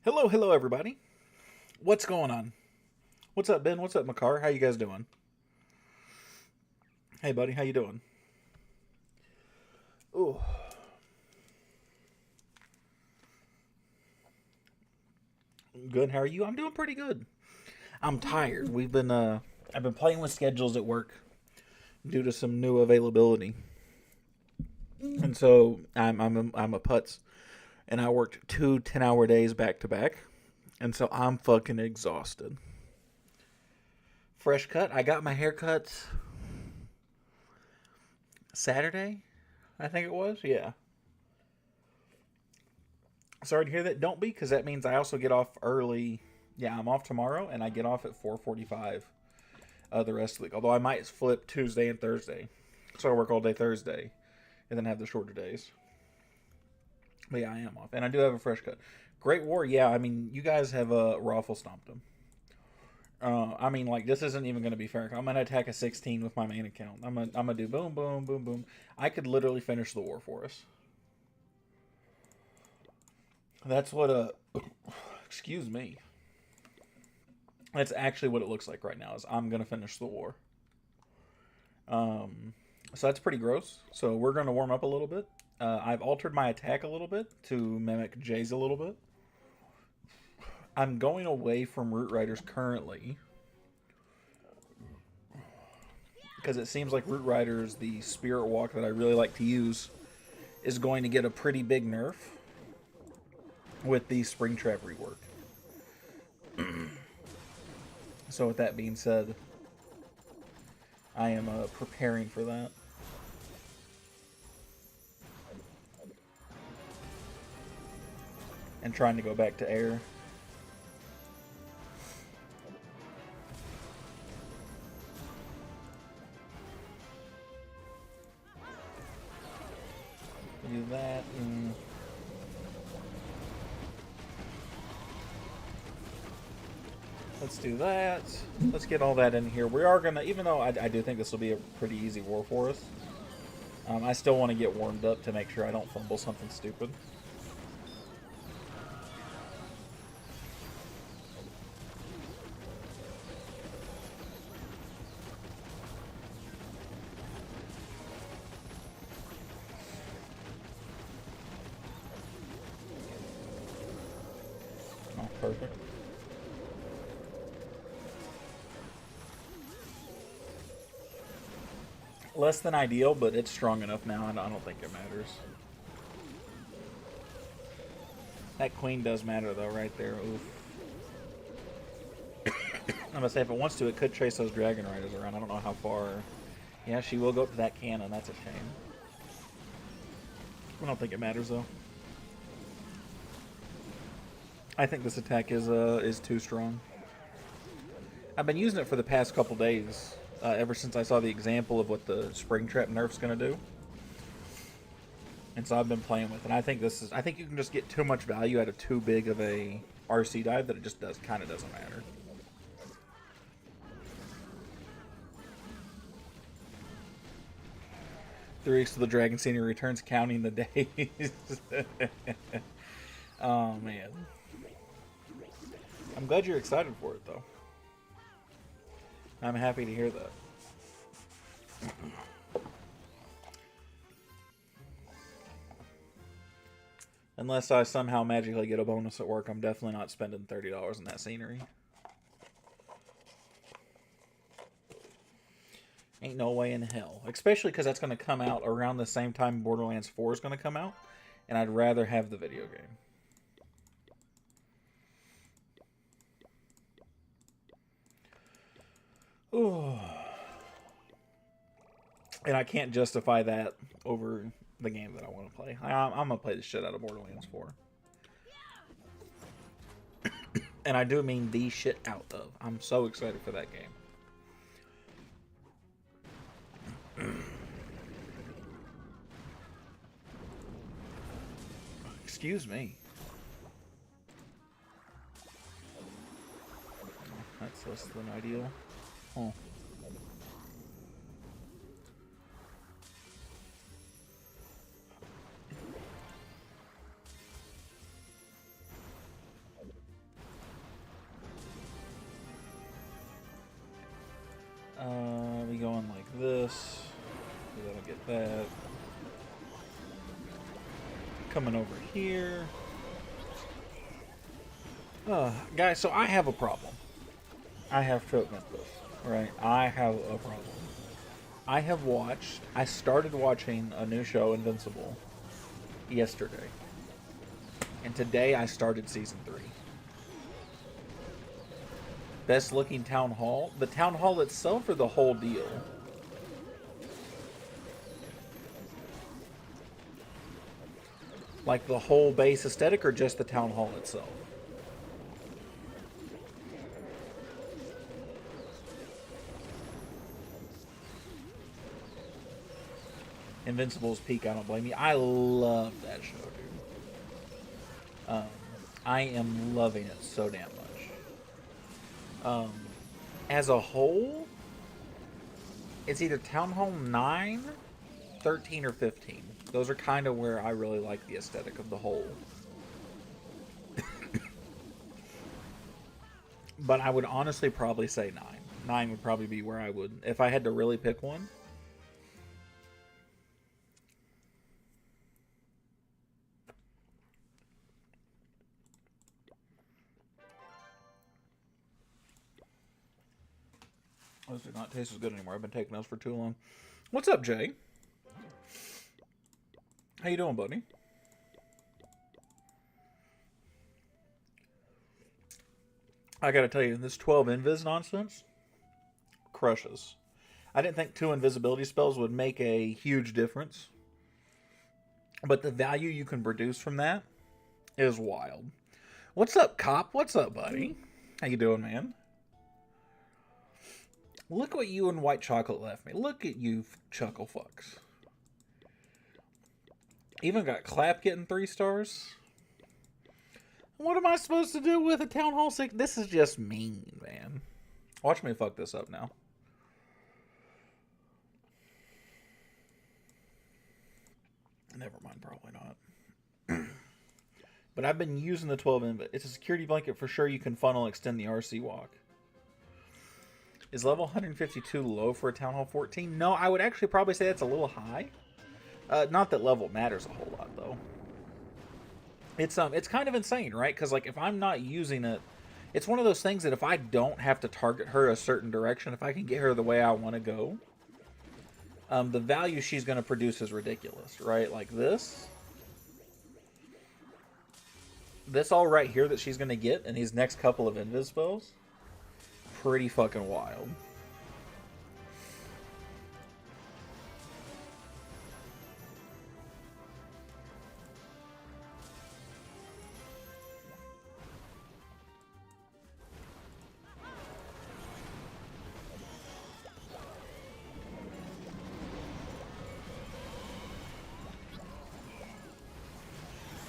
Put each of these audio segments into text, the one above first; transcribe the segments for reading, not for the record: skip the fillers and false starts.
Hello, hello, everybody. What's going on? What's up, Ben? What's up, Makar? How you guys doing? Hey, buddy. How you doing? Ooh, good. How are you? I'm doing pretty good. I'm tired. I've been playing with schedules at work due to some new availability, and so I'm a putz, and I worked 2 10-hour days back to back, and so I'm fucking exhausted. Fresh cut. I got my haircut Saturday, I think it was. Yeah. Sorry to hear that. Don't be, because that means I also get off early. Yeah, I'm off tomorrow, and I get off at 4:45 the rest of the week. Although I might flip Tuesday and Thursday, so I work all day Thursday, and then have the shorter days. But yeah, I am off, and I do have a fresh cut. Great War. Yeah, I mean, you guys have raffle stomped them. I mean, like this isn't even going to be fair. I'm gonna attack a 16 with my main account. I'm gonna do boom, boom, boom, boom. I could literally finish the war for us. That's what excuse me. That's actually what it looks like right now. Is I'm gonna finish the war. Um, so that's pretty gross. So we're gonna warm up a little bit. I've altered my attack a little bit to mimic Jay's a little bit. I'm going away from Root Riders currently because it seems like Root Riders, the Spirit Walk that I really like to use, is going to get a pretty big nerf with the Springtrap rework. So with that being said, I am preparing for that. And trying to go back to air. Do that. Let's do that. Let's get all that in here. We are gonna, even though I do think this will be a pretty easy war for us, I still want to get warmed up to make sure I don't fumble something stupid. Oh, perfect. Less than ideal, but it's strong enough now, and I don't think it matters. That queen does matter, though, right there. Oof. I'm gonna say if it wants to, it could chase those dragon riders around. I don't know how far. Yeah, she will go up to that cannon. That's a shame. I don't think it matters though. I think this attack is too strong. I've been using it for the past couple days, ever since I saw the example of what the Springtrap nerf's gonna do, and so I've been playing with it. And I think this is. I think you can just get too much value out of too big of a RC dive that it just kind of doesn't matter. Three weeks to the Dragon Senior returns, counting the days. Oh man, I'm glad you're excited for it though. I'm happy to hear that. Unless I somehow magically get a bonus at work, I'm definitely not spending $30 on that scenery. Ain't no way in hell. Especially because that's going to come out around the same time Borderlands 4 is going to come out. And I'd rather have the video game. Ooh. And I can't justify that over the game that I want to play. I'm going to play the shit out of Borderlands 4. And I do mean the shit out of. I'm so excited for that game. Excuse me. That's less than ideal. Oh. this. Then I'll get that. Coming over here. Guys, so I have a problem. I have to admit this, right? I have a problem. I started watching a new show, Invincible, yesterday. And today I started season 3. Best looking town hall. The town hall itself or the whole deal? Like the whole base aesthetic or just the town hall itself? Invincible's peak, I don't blame you. I love that show, dude. I am loving it so damn much. As a whole, it's either Town Hall 9, 13, or 15. Those are kind of where I really like the aesthetic of the whole. But I would honestly probably say 9. 9 would probably be where I would, if I had to really pick one. Those do not taste as good anymore. I've been taking those for too long. What's up, Jay? How you doing, buddy? I gotta tell you, this 12 invis nonsense crushes. I didn't think 2 invisibility spells would make a huge difference. But the value you can produce from that is wild. What's up, Cop? What's up, buddy? How you doing, man? Look what you and White Chocolate left me. Look at you, chuckle fucks. Even got Clap getting 3 stars. What am I supposed to do with a Town Hall 6? This is just mean, man. Watch me fuck this up now. Never mind, probably not. But I've been using the 12 in, but it's a security blanket for sure. You can funnel extend the RC walk. Is level 152 low for a Town Hall 14? No, I would actually probably say that's a little high. Not that level matters a whole lot, though. It's kind of insane, right? Because, like, if I'm not using it, it's one of those things that if I don't have to target her a certain direction, if I can get her the way I want to go, the value she's going to produce is ridiculous, right? Like this. This all right here that she's going to get in these next couple of invis spells, pretty fucking wild.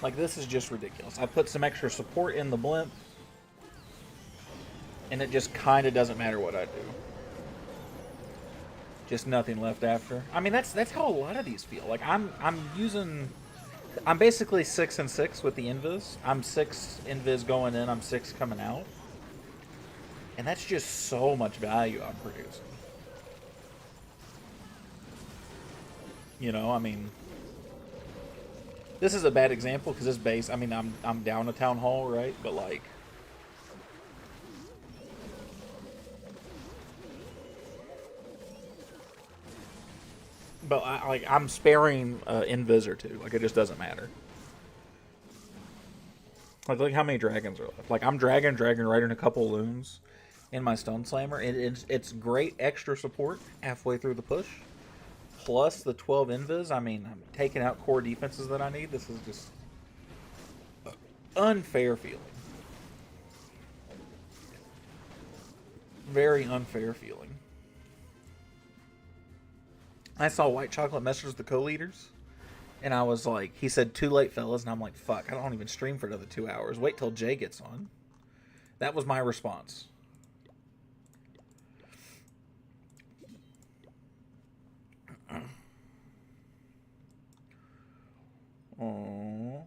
Like, this is just ridiculous. I put some extra support in the blimp, and it just kind of doesn't matter what I do. Just nothing left after. I mean, that's how a lot of these feel. Like, I'm basically 6 and 6 with the invis. I'm 6 invis going in, I'm 6 coming out. And that's just so much value I'm producing. You know, I mean, this is a bad example because this base, I mean, I'm down a Town Hall, right? But, like, I'm sparing Invis or 2. Like, it just doesn't matter. Like, look how many dragons are left. Like, I'm dragging right in a couple loons in my Stone Slammer. It's great extra support halfway through the push. Plus the 12 invis. I mean, I'm taking out core defenses that I need. This is just unfair feeling. Very unfair feeling. I saw White Chocolate message with the co-leaders, and I was like, he said, "Too late, fellas," and I'm like, fuck, I don't even stream for another 2 hours. Wait till Jay gets on. That was my response. Oh,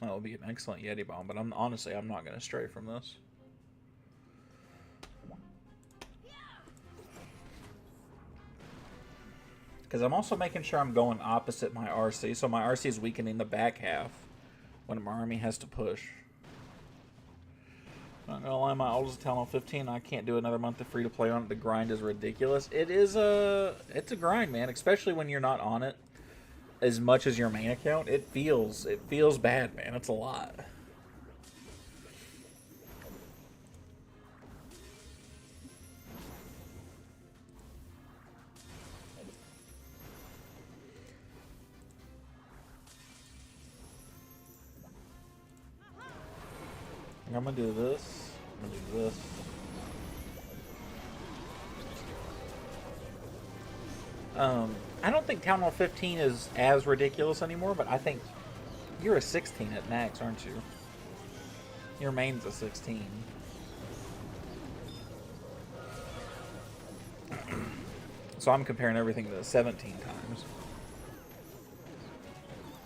that would be an excellent Yeti bomb, but I'm not going to stray from this. Because I'm also making sure I'm going opposite my RC. So my RC is weakening the back half when my army has to push. Not gonna lie, my oldest town on 15. I can't do another month of free to play on it. The grind is ridiculous. It's a grind, man. Especially when you're not on it as much as your main account. It feels bad, man. It's a lot. I'm gonna do this. I'm gonna do this. I don't think Town Hall 15 is as ridiculous anymore, but I think you're a 16 at max, aren't you? Your main's a 16. So I'm comparing everything to 17 times.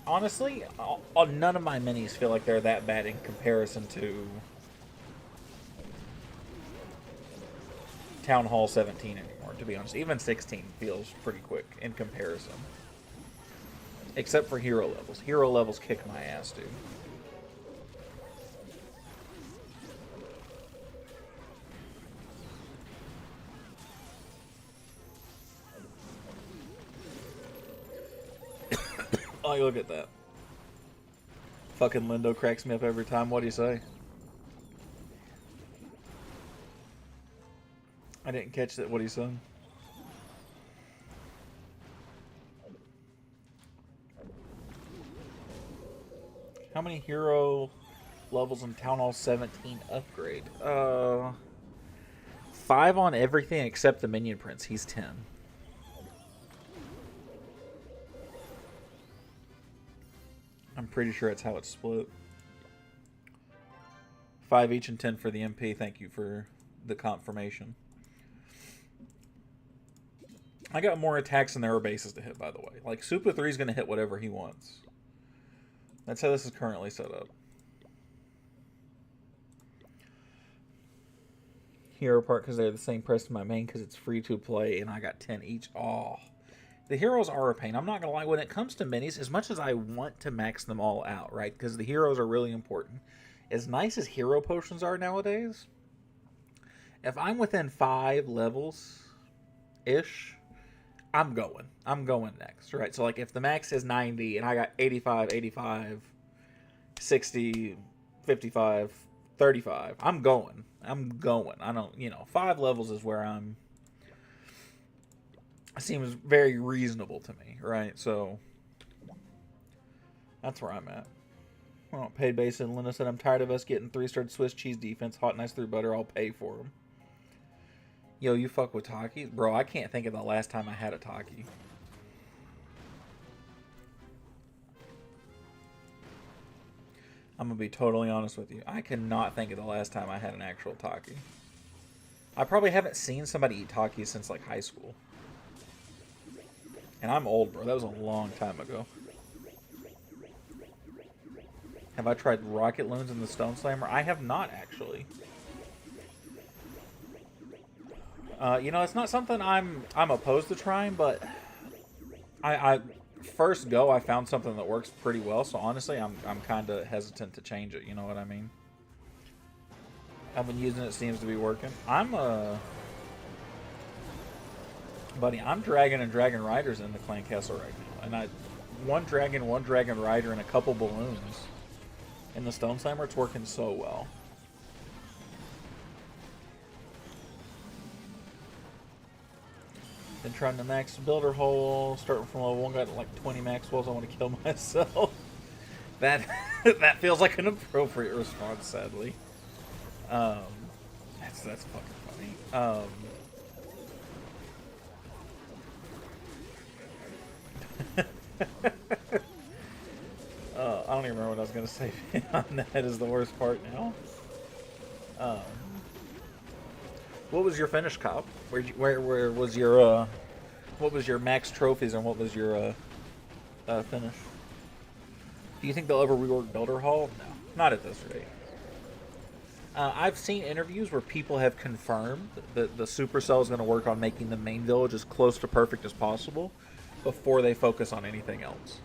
Honestly, none of my minis feel like they're that bad in comparison to Town Hall 17 anymore, to be honest. Even 16 feels pretty quick in comparison. Except for hero levels. Hero levels kick my ass, dude. Oh, look at that. Fucking Lindo cracks me up every time. What do you say? I didn't catch that. What do you say? How many hero levels in Town Hall 17 upgrade? 5 on everything except the Minion Prince. He's 10. I'm pretty sure that's how it's split. 5 each and 10 for the MP. Thank you for the confirmation. I got more attacks than there are bases to hit, by the way. Like, Super 3 is going to hit whatever he wants. That's how this is currently set up. Hero part because they're the same price as my main because it's free to play and I got 10 each. Oh. The heroes are a pain. I'm not going to lie. When it comes to minis, as much as I want to max them all out, right? Because the heroes are really important. As nice as hero potions are nowadays, if I'm within 5 levels-ish, I'm going. I'm going next, right? So, like, if the max is 90 and I got 85, 85, 60, 55, 35, I'm going. I'm going. I don't, 5 levels is where I'm... Seems very reasonable to me, right? So that's where I'm at. Well, paid base and Linda said, I'm tired of us getting 3-star Swiss cheese defense, hot and ice through butter. I'll pay for them. Yo, you fuck with Takis? Bro, I can't think of the last time I had a Taki. I'm going to be totally honest with you. I cannot think of the last time I had an actual Taki. I probably haven't seen somebody eat Takis since, like, high school. And I'm old, bro. That was a long time ago. Have I tried rocket loons in the Stone Slammer? I have not, actually. It's not something I'm opposed to trying, but I first go, I found something that works pretty well. So honestly, I'm kind of hesitant to change it. You know what I mean? I've been using it. Seems to be working. Buddy, I'm dragging and dragon riders in the clan castle right now, and one dragon rider, and a couple balloons in the Stone Slammer. It's working so well. Been trying to max builder hole, starting from level 1, got like 20 max walls. I want to kill myself. That feels like an appropriate response, sadly. That's fucking funny. I don't even remember what I was gonna say. That is the worst part now. What was your finish, Cop? Where was your what was your max trophies and what was your finish? Do you think they'll ever rework Builder Hall? No, not at this rate. I've seen interviews where people have confirmed that the Supercell is going to work on making the main village as close to perfect as possible. before they focus on anything else.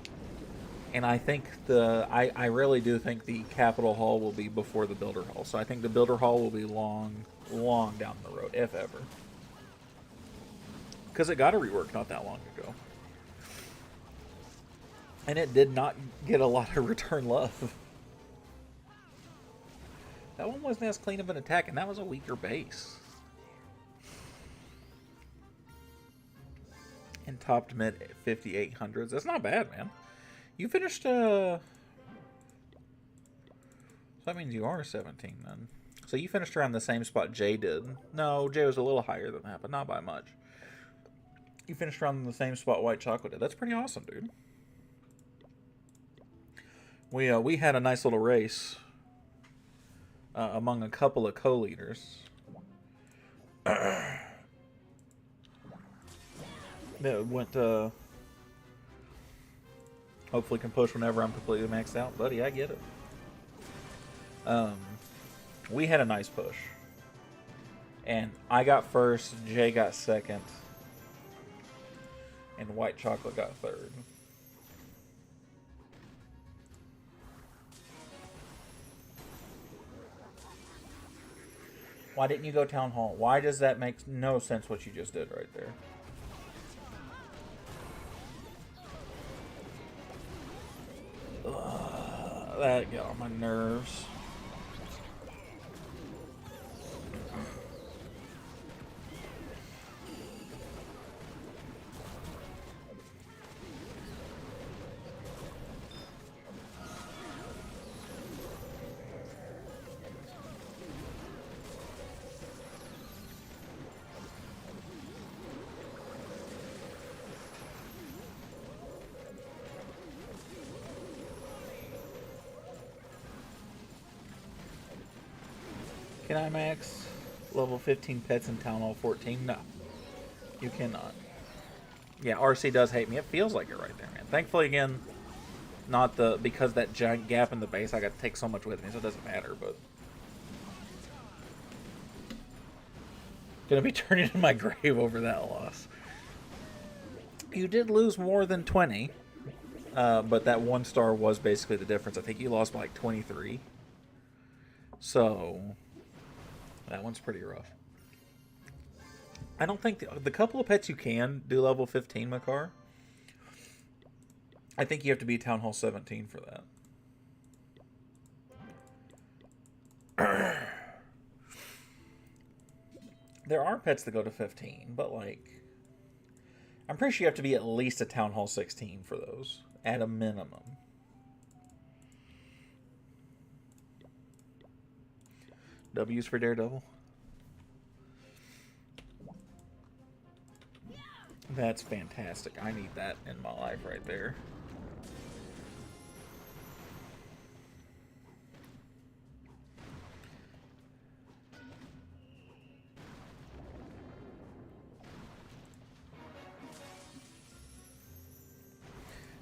And I think I really do think the Capitol Hall will be before the Builder Hall. So I think the Builder Hall will be long down the road, if ever. Because it got a rework not that long ago. And it did not get a lot of return love. That one wasn't as clean of an attack, and that was a weaker base. And topped mid 5800s. That's not bad, man. You finished, so that means you are 17 then. So you finished around the same spot Jay did. No, Jay was a little higher than that, but not by much. You finished around the same spot White Chocolate did. That's pretty awesome, dude. We had a nice little race among a couple of co-leaders. That went hopefully can push whenever I'm completely maxed out. Buddy, I get it. We had a nice push. And I got first, Jay got second, and White Chocolate got third. Why didn't you go Town Hall? Why does that make no sense what you just did right there? That got on my nerves. Can I max level 15 pets in Town Hall 14? No. You cannot. Yeah, RC does hate me. It feels like it right there, man. Thankfully, again, not the... because that giant gap in the base, I got to take so much with me, so it doesn't matter, but... Gonna be turning in my grave over that loss. You did lose more than 20, but that 1 star was basically the difference. I think you lost by like 23. So... that one's pretty rough. I don't think... the couple of pets you can do level 15, Makar, I think you have to be Town Hall 17 for that. There are pets that go to 15, but like... I'm pretty sure you have to be at least a Town Hall 16 for those, at a minimum. W's for Daredevil. That's fantastic. I need that in my life right there.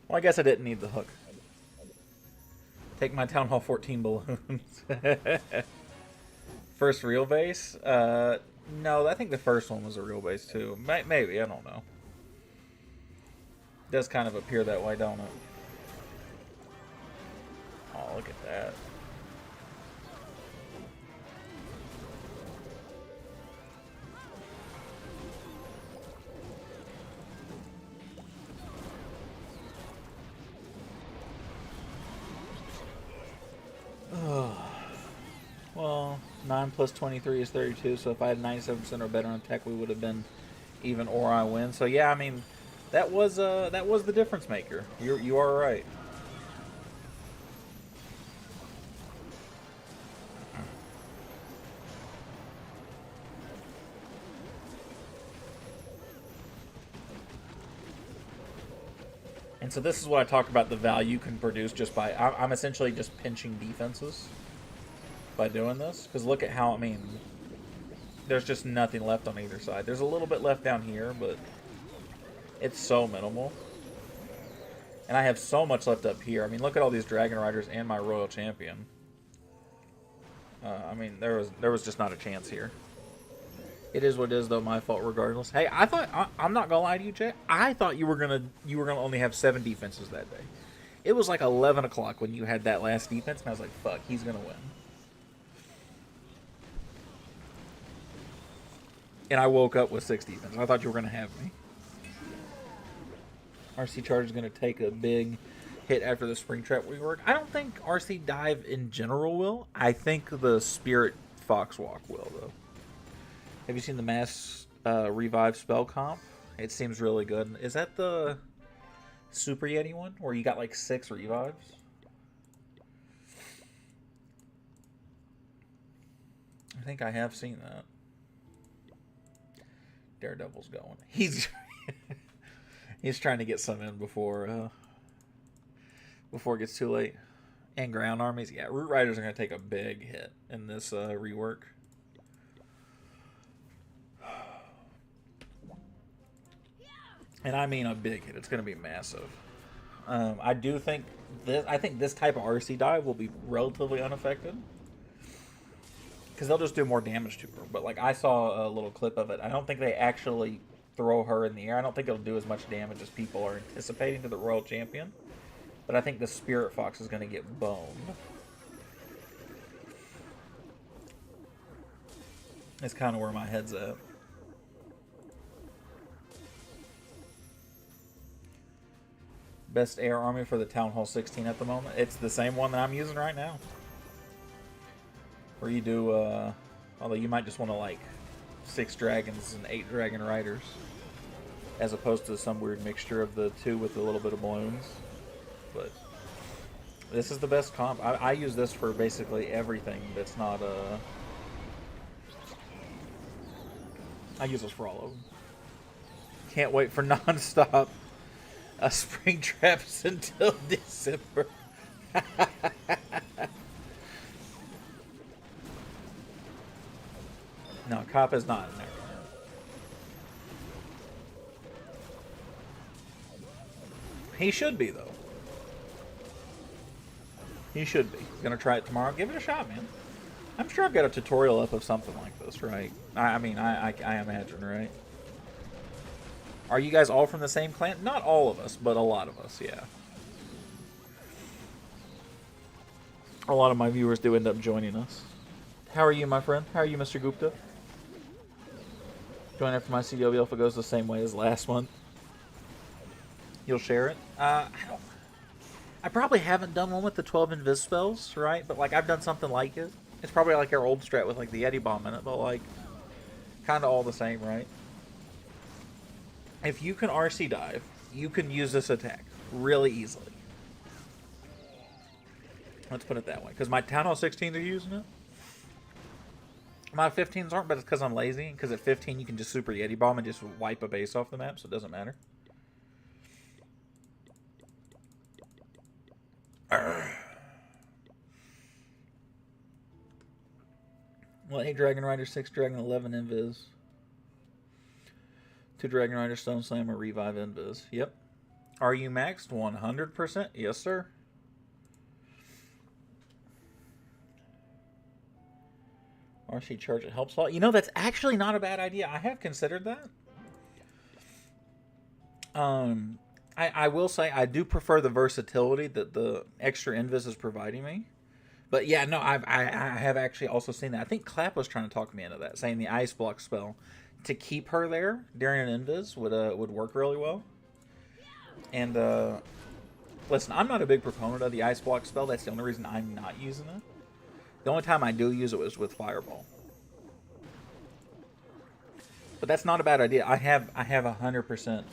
Well, I guess I didn't need the hook. Take my Town Hall 14 balloons. First real base? No, I think the first one was a real base too. Maybe, I don't know. It does kind of appear that way, don't it? Oh, look at that. Well, 9 plus 23 is 32, so if I had 97% or better on tech, we would have been even, or I win. So yeah, I mean, that was the difference maker. You are right. And so this is what I talk about, the value you can produce just by... I'm essentially just pinching defenses by doing this. Because look at how, I mean, there's just nothing left on either side. There's a little bit left down here, but it's so minimal. And I have so much left up here. I mean, look at all these Dragon Riders and my Royal Champion. I mean, there was just not a chance here. It is what it is, though. My fault, regardless. Hey, I thought I'm not gonna lie to you, Jay. I thought you were gonna only have 7 defenses that day. It was like 11 o'clock when you had that last defense, and I was like, "Fuck, he's gonna win." And I woke up with 6 defense. I thought you were gonna have me. RC Charge is gonna take a big hit after the spring trap rework. I don't think RC Dive in general will. I think the Spirit Fox Walk will, though. Have you seen the Mass Revive spell comp? It seems really good. Is that the Super Yeti one where you got like 6 revives? I think I have seen that. Daredevil's going. He's trying to get some in before it gets too late. And ground armies, yeah. Root Riders are going to take a big hit in this rework. And I mean a big hit. It's going to be massive. I do think this. I think this type of RC dive will be relatively unaffected because they'll just do more damage to her. But like I saw a little clip of it. I don't think they actually throw her in the air. I don't think it'll do as much damage as people are anticipating to the Royal Champion. But I think the Spirit Fox is going to get boned. That's kind of where my head's at. Best air army for the Town Hall 16 at the moment. It's the same one that I'm using right now. Where you do, although you might just want to like 6 dragons and 8 dragon riders. As opposed to some weird mixture of the 2 with a little bit of balloons. But this is the best comp. I use this for basically everything that's not, I use this for all of them. Can't wait for non-stop. Spring traps until December. No, Cop is not in there. He should be, though. He should be. He's gonna try it tomorrow. Give it a shot, man. I'm sure I've got a tutorial up of something like this, right? I mean, I imagine, right? Are you guys all from the same clan? Not all of us, but a lot of us, yeah. A lot of my viewers do end up joining us. How are you, my friend? How are you, Mr. Gupta? Join after my CWL if it goes the same way as last month. You'll share it? I probably haven't done one with the 12 invis spells, right? But, like, I've done something like it. It's probably like our old strat with, like, the Yeti Bomb in it, but, like, kind of all the same, right? If you can RC dive, you can use this attack really easily. Let's put it that way. Because my Town Hall 16s are using it. My 15s aren't, but it's because I'm lazy. Because at 15 you can just Super Yeti Bomb and just wipe a base off the map, so it doesn't matter. Well, 8 Dragon Rider, 6 Dragon, 11 Invis. 2 Dragon Rider, Stone Slammer, Revive Invis. Yep. Are you maxed? 100%? Yes, sir. RC Charge, it helps a lot. You know, that's actually not a bad idea. I have considered that. I will say I do prefer the versatility that the extra Invis is providing me. But yeah, no, I have actually also seen that. I think Clap was trying to talk me into that, saying the Ice Block spell to keep her there during an Invis would work really well. And listen, I'm not a big proponent of the Ice Block spell. That's the only reason I'm not using it. The only time I do use it was with Fireball. But that's not a bad idea. I have 100%,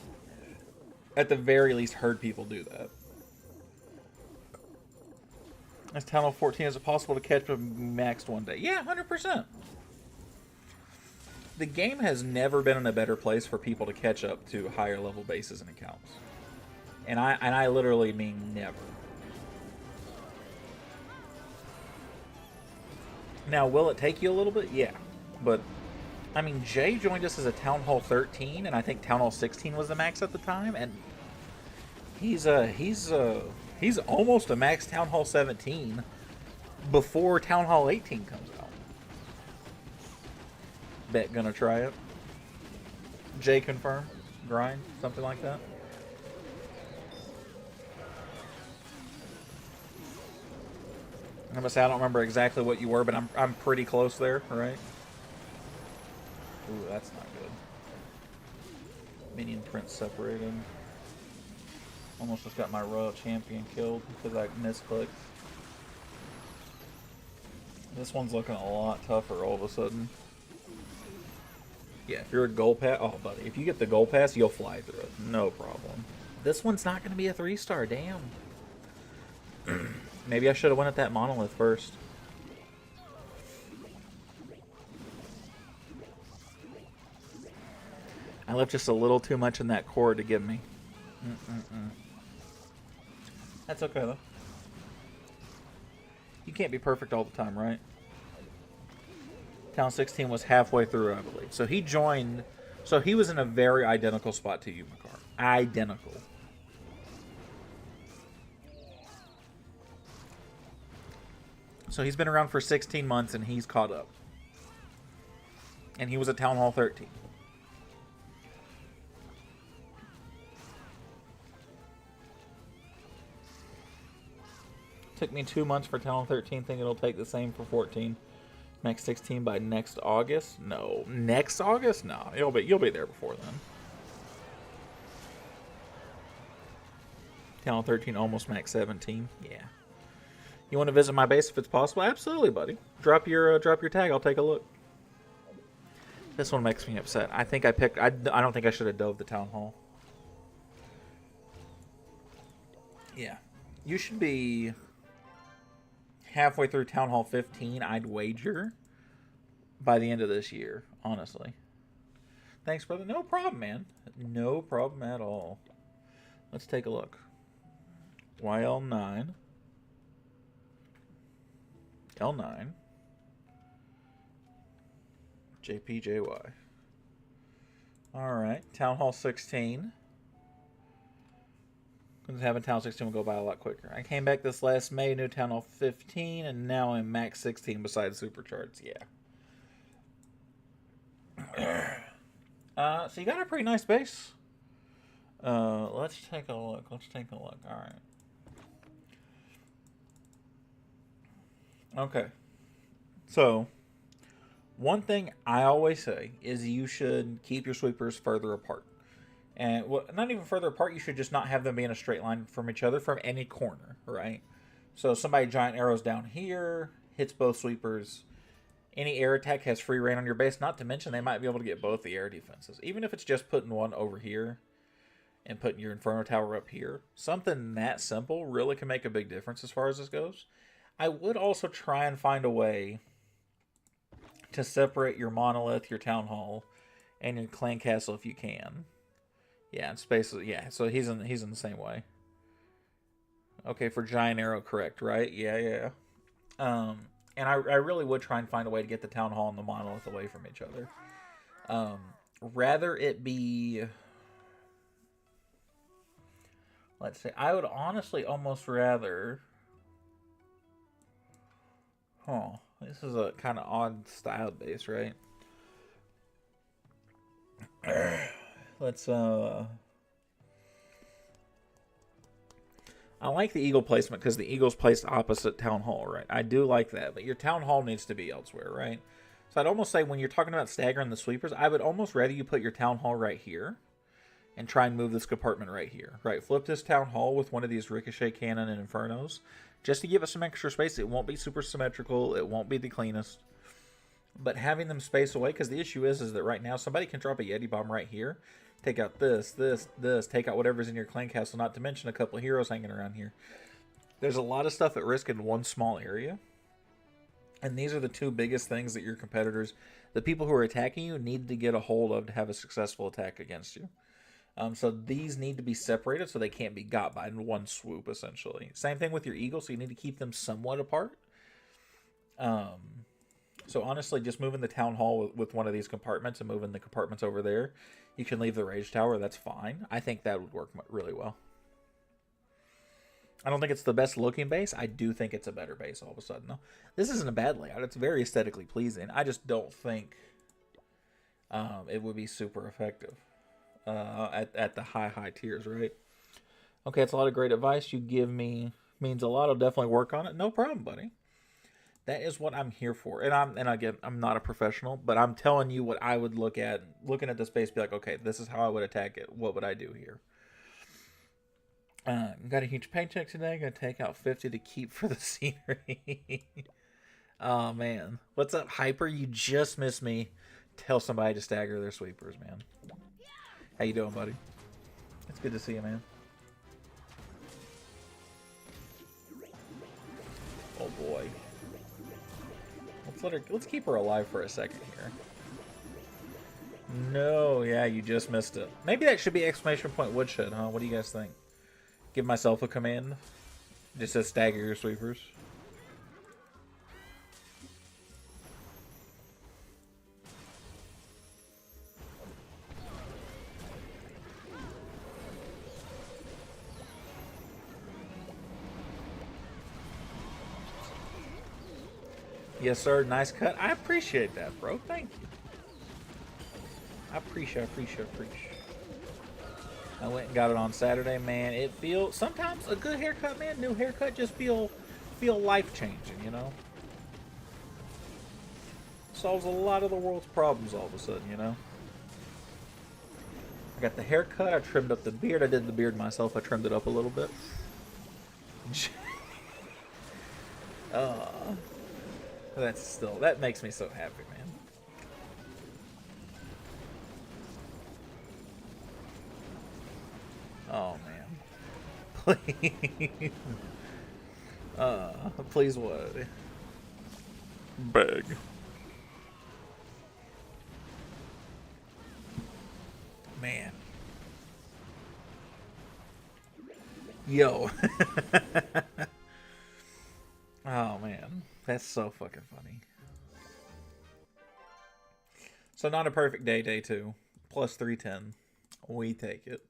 at the very least, heard people do that. As Town Hall 14, is it possible to catch a maxed one day? Yeah, 100%. The game has never been in a better place for people to catch up to higher level bases and accounts. And I literally mean never. Now, will it take you a little bit? Yeah. But, I mean, Jay joined us as a Town Hall 13, and I think Town Hall 16 was the max at the time, and he's almost a max Town Hall 17 before Town Hall 18 comes out. Bet gonna try it. J confirm. Grind. Something like that. I'm gonna say I don't remember exactly what you were, but I'm pretty close there, right? Ooh, that's not good. Minion print separated. Almost just got my Royal Champion killed because I misclicked. This one's looking a lot tougher all of a sudden. Yeah, if you're a gold pass, oh buddy, if you get the gold pass, you'll fly through it, no problem. This one's not going to be a 3-star, damn. Maybe I should have went at that monolith first. I left just a little too much in that core to give me. That's okay though. You can't be perfect all the time, right? Town 16 was halfway through, I believe. So he joined... So he was in a very identical spot to you, Makar. Identical. So he's been around for 16 months and he's caught up. And he was at Town Hall 13. Took me 2 months for Town Hall 13. Think it'll take the same for 14. Next 16 by next August? No. Next August? No. You'll be there before then. Town 13 almost max 17. Yeah. You want to visit my base if it's possible? Absolutely, buddy. Drop your tag. I'll take a look. This one makes me upset. I think I picked... I don't think I should have dove the Town Hall. Yeah. You should be... halfway through Town Hall 15, I'd wager, by the end of this year, honestly. Thanks, brother. No problem, man. No problem at all. Let's take a look. YL9. L9. JPJY. Alright. Town Hall 16. Having Town 16 will go by a lot quicker. I came back this last May, new Town Hall 15, and now I'm max 16 besides supercharts. Yeah. So you got a pretty nice base. Let's take a look. All right. Okay. So, one thing I always say is you should keep your sweepers further apart. And well, not even further apart, you should just not have them be in a straight line from each other from any corner, right? So somebody giant arrows down here, hits both sweepers. Any air attack has free reign on your base, not to mention they might be able to get both the air defenses. Even if it's just putting one over here and putting your Inferno Tower up here. Something that simple really can make a big difference as far as this goes. I would also try and find a way to separate your Monolith, your Town Hall, and your Clan Castle if you can. Yeah, and space. Yeah, so he's in the same way. Okay, for Giant Arrow, correct, right? Yeah. And I really would try and find a way to get the Town Hall and the Monolith away from each other. Rather it be... Let's say, I would honestly almost rather... This is a kind of odd styled base, right? Let's, I like the eagle placement because the eagle's placed opposite Town Hall, right? I do like that, but your Town Hall needs to be elsewhere, right? So I'd almost say when you're talking about staggering the sweepers, I would almost rather you put your Town Hall right here and try and move this compartment right here, right? Flip this Town Hall with one of these Ricochet Cannon and Infernos just to give us some extra space. It won't be super symmetrical. It won't be the cleanest. But having them space away, because the issue is that right now somebody can drop a Yeti Bomb right here, take out this, take out whatever's in your clan castle, not to mention a couple of heroes hanging around here. There's a lot of stuff at risk in one small area. And these are the two biggest things that your competitors, the people who are attacking you, need to get a hold of to have a successful attack against you. So these need to be separated so they can't be got by in one swoop, essentially. Same thing with your eagle, so you need to keep them somewhat apart. So honestly, just moving the Town Hall with one of these compartments and moving the compartments over there, you can leave the Rage Tower, that's fine. I think that would work really well. I don't think it's the best looking base. I do think it's a better base all of a sudden, though. This isn't a bad layout. It's very aesthetically pleasing. I just don't think it would be super effective at the high tiers, right? Okay, it's a lot of great advice you give me. Means a lot. I'll definitely work on it. No problem, buddy. That is what I'm here for. And again, I'm not a professional, but I'm telling you what I would look at, looking at the space, be like, okay, this is how I would attack it. What would I do here? Got a huge paycheck today. Gonna take out 50 to keep for the scenery. Oh man, what's up, Hyper? You just missed me. Tell somebody to stagger their sweepers, man. How you doing, buddy? It's good to see you, man. Oh boy. Let's keep her alive for a second here. No, yeah, you just missed it. Maybe that should be exclamation point woodshed, huh? What do you guys think? Give myself a command. Just says stagger your sweepers. Yes, sir. Nice cut. I appreciate that, bro. Thank you. I appreciate. I went and got it on Saturday, man. It feels sometimes a good haircut, man. New haircut just feel life changing, you know. Solves a lot of the world's problems all of a sudden, you know. I got the haircut. I trimmed up the beard. I did the beard myself. I trimmed it up a little bit. That makes me so happy, man. Oh man. Please. Please what? Beg. Man. Yo. Oh man. That's so fucking funny. So not a perfect day, day 2. Plus 310. We take it.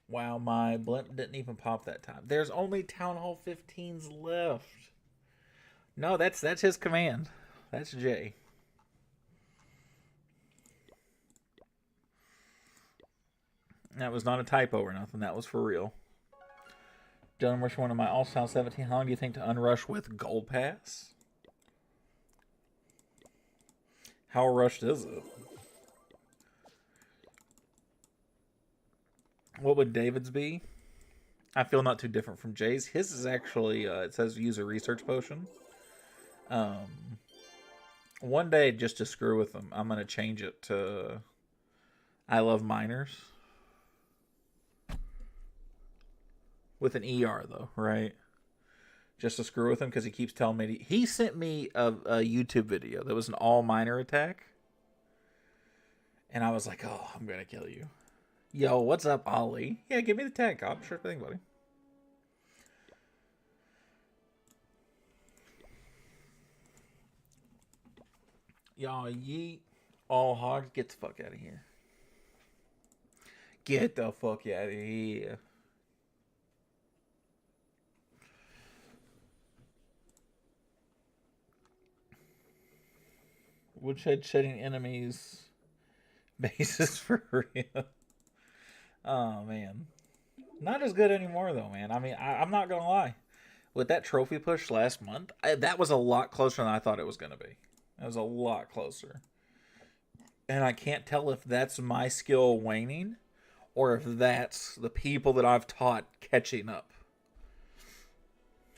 Wow, my blimp didn't even pop that time. There's only Town Hall 15s left. No, that's his command. That's Jay. That was not a typo or nothing. That was for real. Done rush one of my all style 17. How long do you think to unrush with Gold Pass? How rushed is it? What would David's be? I feel not too different from Jay's. His is actually, it says use a research potion. One day, just to screw with them, I'm going to change it to I love miners. With an ER, though, right? Just to screw with him, because he keeps telling me... He sent me a YouTube video that was an all-miner attack. And I was like, oh, I'm going to kill you. Yo, what's up, Ollie? Yeah, give me the tag, cop. Sure thing, buddy. Y'all, yeet. All hogs, get the fuck out of here. Get the fuck out of here. Woodshed shedding enemies. Bases for real. Oh, man. Not as good anymore, though, man. I mean, I'm not going to lie. With that trophy push last month, that was a lot closer than I thought it was going to be. It was a lot closer. And I can't tell if that's my skill waning or if that's the people that I've taught catching up.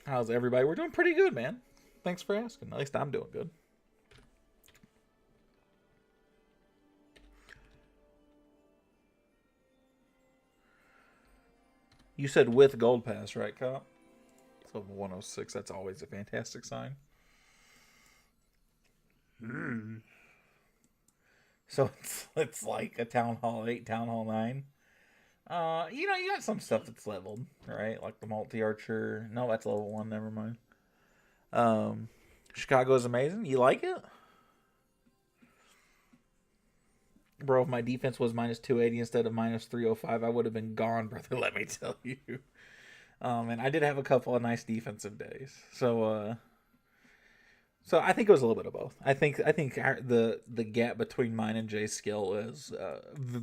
How's everybody? We're doing pretty good, man. Thanks for asking. At least I'm doing good. You said with Gold Pass, right, Cop? So 106, that's always a fantastic sign. So it's like a Town Hall 8, Town Hall 9. You know, you got some stuff that's leveled, right? Like the multi-archer. No, that's level 1, never mind. Chicago is amazing. You like it? Bro, if my defense was minus 280 instead of minus 305, I would have been gone, brother, let me tell you. And I did have a couple of nice defensive days. So So I think it was a little bit of both. I think the gap between mine and Jay's skill is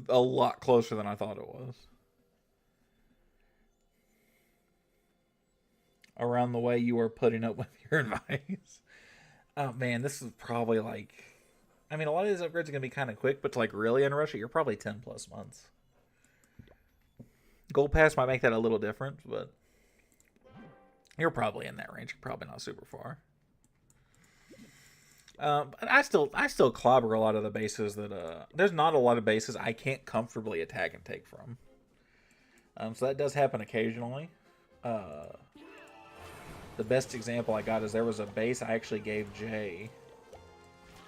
a lot closer than I thought it was. Around the way you are putting up with your advice. Oh man, this is probably like, I mean, a lot of these upgrades are gonna be kind of quick, but to like really unrush it, you're probably 10+ months. Gold Pass might make that a little different, but you're probably in that range. You're probably not super far. But I still clobber a lot of the bases that there's not a lot of bases I can't comfortably attack and take from. So that does happen occasionally. The best example I got is there was a base I actually gave Jay.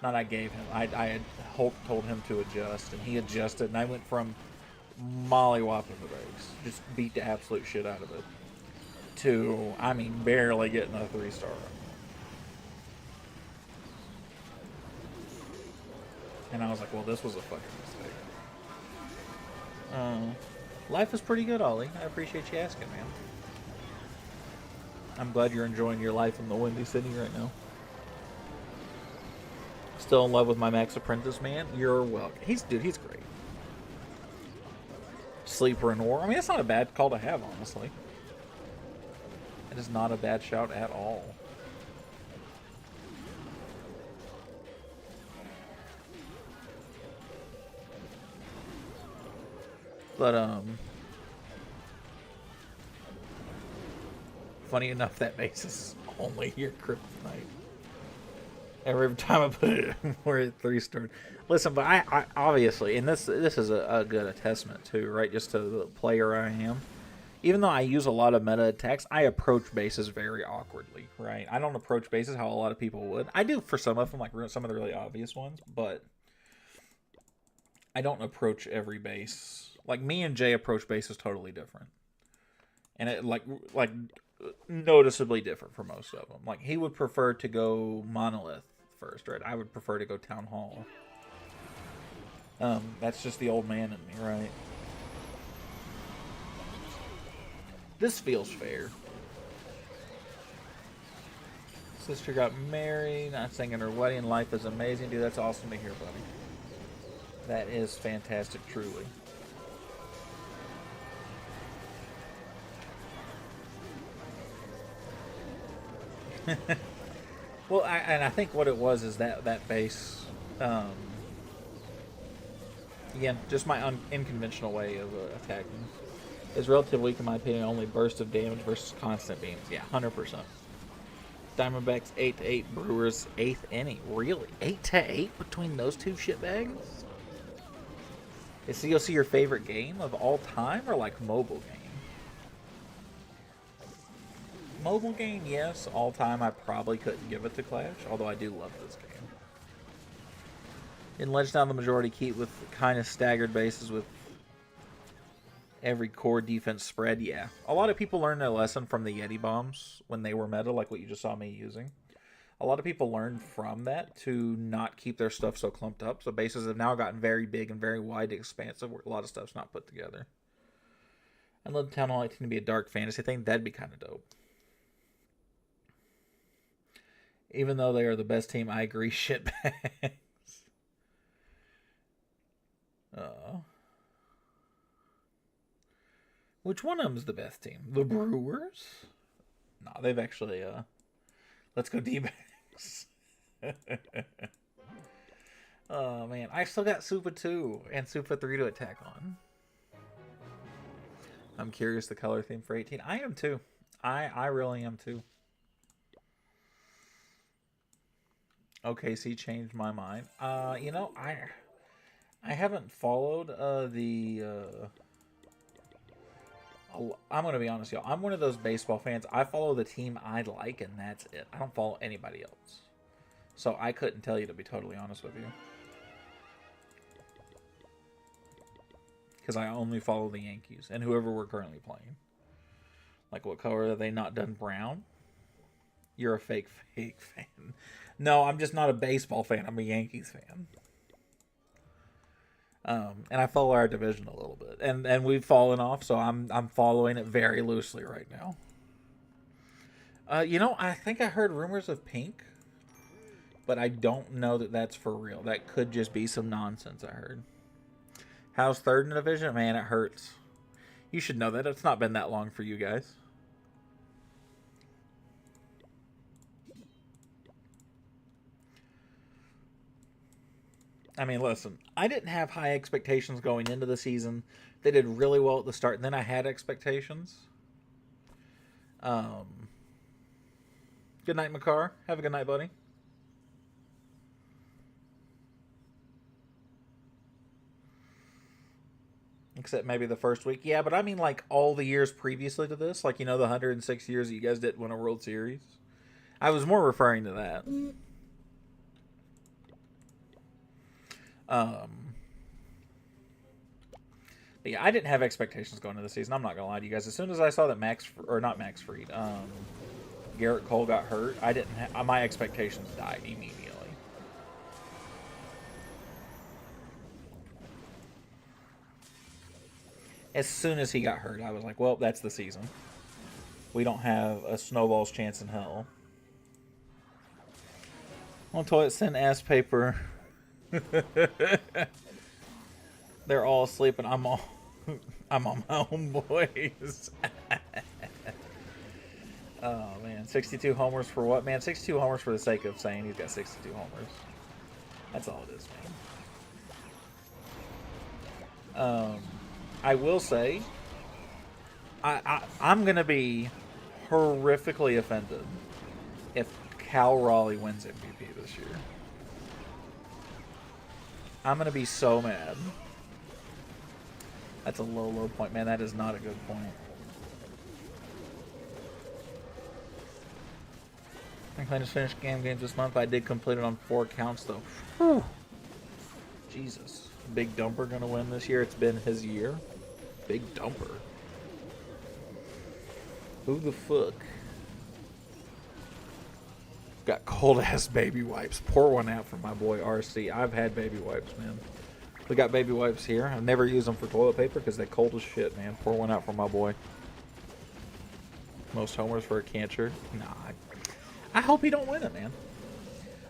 Not I gave him. I had told him to adjust, and he adjusted, and I went from mollywopping the base, just beat the absolute shit out of it, to, I mean, barely getting a 3-star. And I was like, well, this was a fucking mistake. Life is pretty good, Ollie. I appreciate you asking, man. I'm glad you're enjoying your life in the Windy City right now. Still in love with my Max Apprentice, man? You're welcome. He's great. Sleeper in War. I mean, that's not a bad call to have, honestly. It is not a bad shout at all. But, funny enough, that base is only your kryptonite. Every time I put it, we're at 3-star. Listen, but I obviously, and this is a good attestament too, right? Just to the player I am. Even though I use a lot of meta attacks, I approach bases very awkwardly, right? I don't approach bases how a lot of people would. I do for some of them, like some of the really obvious ones, but I don't approach every base. Like, me and Jay approach bases totally different. And it, like noticeably different for most of them. Like, he would prefer to go Monolith first, right? I would prefer to go Town Hall. That's just the old man in me, right? This feels fair. Sister got married, not singing her wedding. Life is amazing. Dude, that's awesome to hear, buddy. That is fantastic, truly. Well, I think what it was is that base, again, just my unconventional way of attacking, is relatively weak in my opinion. Only burst of damage versus constant beams. Yeah, 100%. Diamondbacks 8-8, Brewers 8th inning. Really, 8-8 between those two shitbags? Is COC your favorite game of all time, or like mobile game? Mobile game, yes. All time, I probably couldn't give it to Clash, although I do love this game. In Legend down the majority keep with kind of staggered bases with every core defense spread. Yeah, a lot of people learned their lesson from the Yeti bombs when they were meta, like what you just saw me using. A lot of people learned from that to not keep their stuff so clumped up. So bases have now gotten very big and very wide, expansive, where a lot of stuff's not put together. I'd love Town Hall 18 to be a dark fantasy thing. That'd be kind of dope. Even though they are the best team, I agree, shitbags. Which one of them is the best team? The Brewers? No, they've actually, let's go D-bags. Oh, man. I still got Super 2 and Super 3 to attack on. I'm curious the color theme for 18. I am too. I really am too. OKC changed my mind. You know, I haven't followed I'm going to be honest, y'all. I'm one of those baseball fans. I follow the team I like, and that's it. I don't follow anybody else. So I couldn't tell you, to be totally honest with you. Because I only follow the Yankees and whoever we're currently playing. Like, what color are they not done? Brown? You're a fake fan. No, I'm just not a baseball fan. I'm a Yankees fan. And I follow our division a little bit. And we've fallen off, so I'm following it very loosely right now. You know, I think I heard rumors of Pink. but I don't know that that's for real. That could just be some nonsense I heard. How's third in the division? Man, it hurts. You should know that. It's not been that long for you guys. I mean, listen, I didn't have high expectations going into the season. They did really well at the start, and then I had expectations. Good night, Makar. Have a good night, buddy. Except maybe the first week. Yeah, but I mean like all the years previously to this. Like, the 106 years that you guys didn't win a World Series. I was more referring to that. But yeah, I didn't have expectations going into the season. I'm not going to lie to you guys. As soon as I saw that not Max Fried, Garrett Cole got hurt, I didn't my expectations died immediately. As soon as he got hurt, I was like, well, that's the season. We don't have a snowball's chance in hell. On toilet, send ass paper. They're all asleep and I'm on my own, boys. Oh, man. 62 homers for what, man? 62 homers for the sake of saying he's got 62 homers. That's all it is, man. I will say, I'm going to be horrifically offended if Cal Raleigh wins MVP this year. I'm going to be so mad. That's a low point, man. That is not a good point. I just finished games this month. I did complete it on 4 counts, though. Whew. Jesus. Big Dumper going to win this year. It's been his year. Big Dumper. Who the fuck? Got cold-ass baby wipes. Pour one out for my boy RC. I've had baby wipes, man. We got baby wipes here. I've never used them for toilet paper because they're cold as shit, man. Pour one out for my boy. Most homers for a catcher. Nah. I hope he don't win it, man.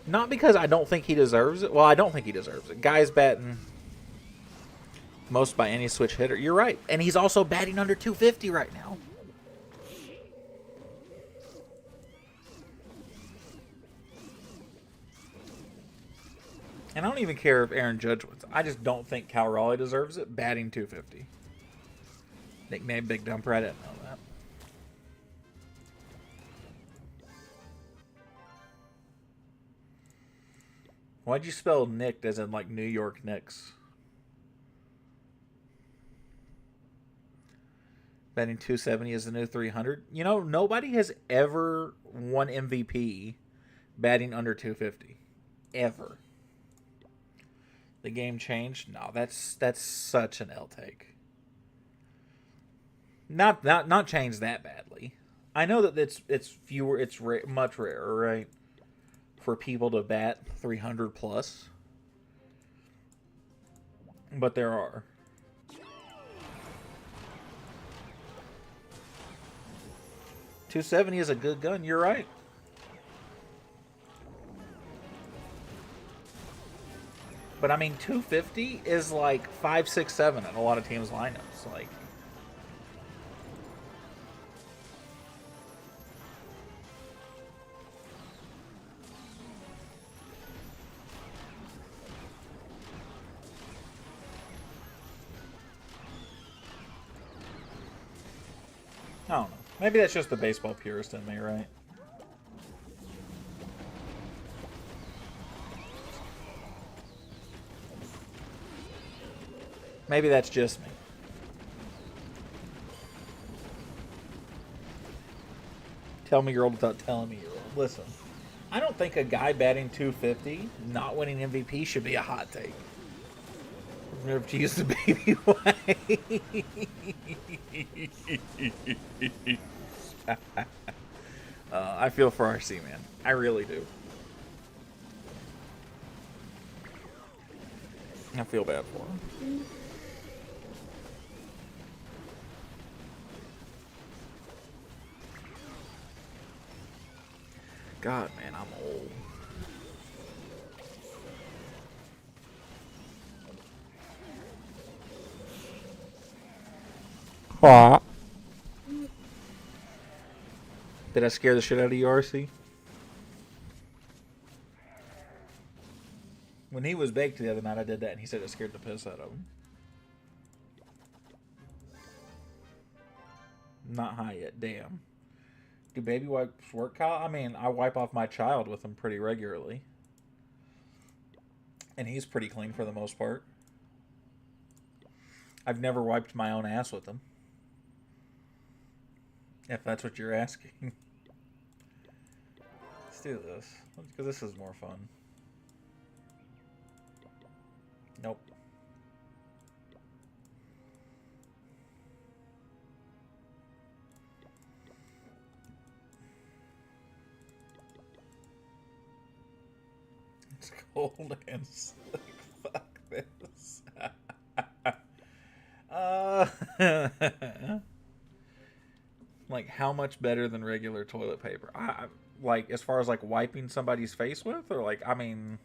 Not because I don't think he deserves it. Well, I don't think he deserves it. Guy's batting most by any switch hitter. You're right. And he's also batting under 250 right now. And I don't even care if Aaron Judge wins. I just don't think Cal Raleigh deserves it, batting 250. Nickname Big Dumper, I didn't know that. Why'd you spell Nicked as in like New York Knicks? Batting 270 is the new 300. Nobody has ever won MVP batting under 250. Ever. The game changed? No, that's such an L take. Not changed that badly. I know that it's fewer, much rarer, right? For people to bat 300 plus. But there are. .270 is a good gun, you're right. But I mean, 250 is like 5, 6, 7 in a lot of teams' lineups. Like, I don't know. Maybe that's just the baseball purist in me, right? Maybe that's just me. Tell me you're old without telling me you're old. Listen, I don't think a guy batting 250 not winning MVP should be a hot take. Remember to use the baby wipe. I feel for RC, man. I really do. I feel bad for him. God, man, I'm old. Did I scare the shit out of you, RC? When he was baked the other night, I did that, and he said it scared the piss out of him. Not high yet, damn. Do baby wipes work, Kyle? I mean, I wipe off my child with them pretty regularly. And he's pretty clean for the most part. I've never wiped my own ass with them. If that's what you're asking. Let's do this. Because this is more fun. Nope. It's cold and sick. Fuck this. Like, how much better than regular toilet paper? Like, as far as, like, wiping somebody's face with? Or, like, I mean...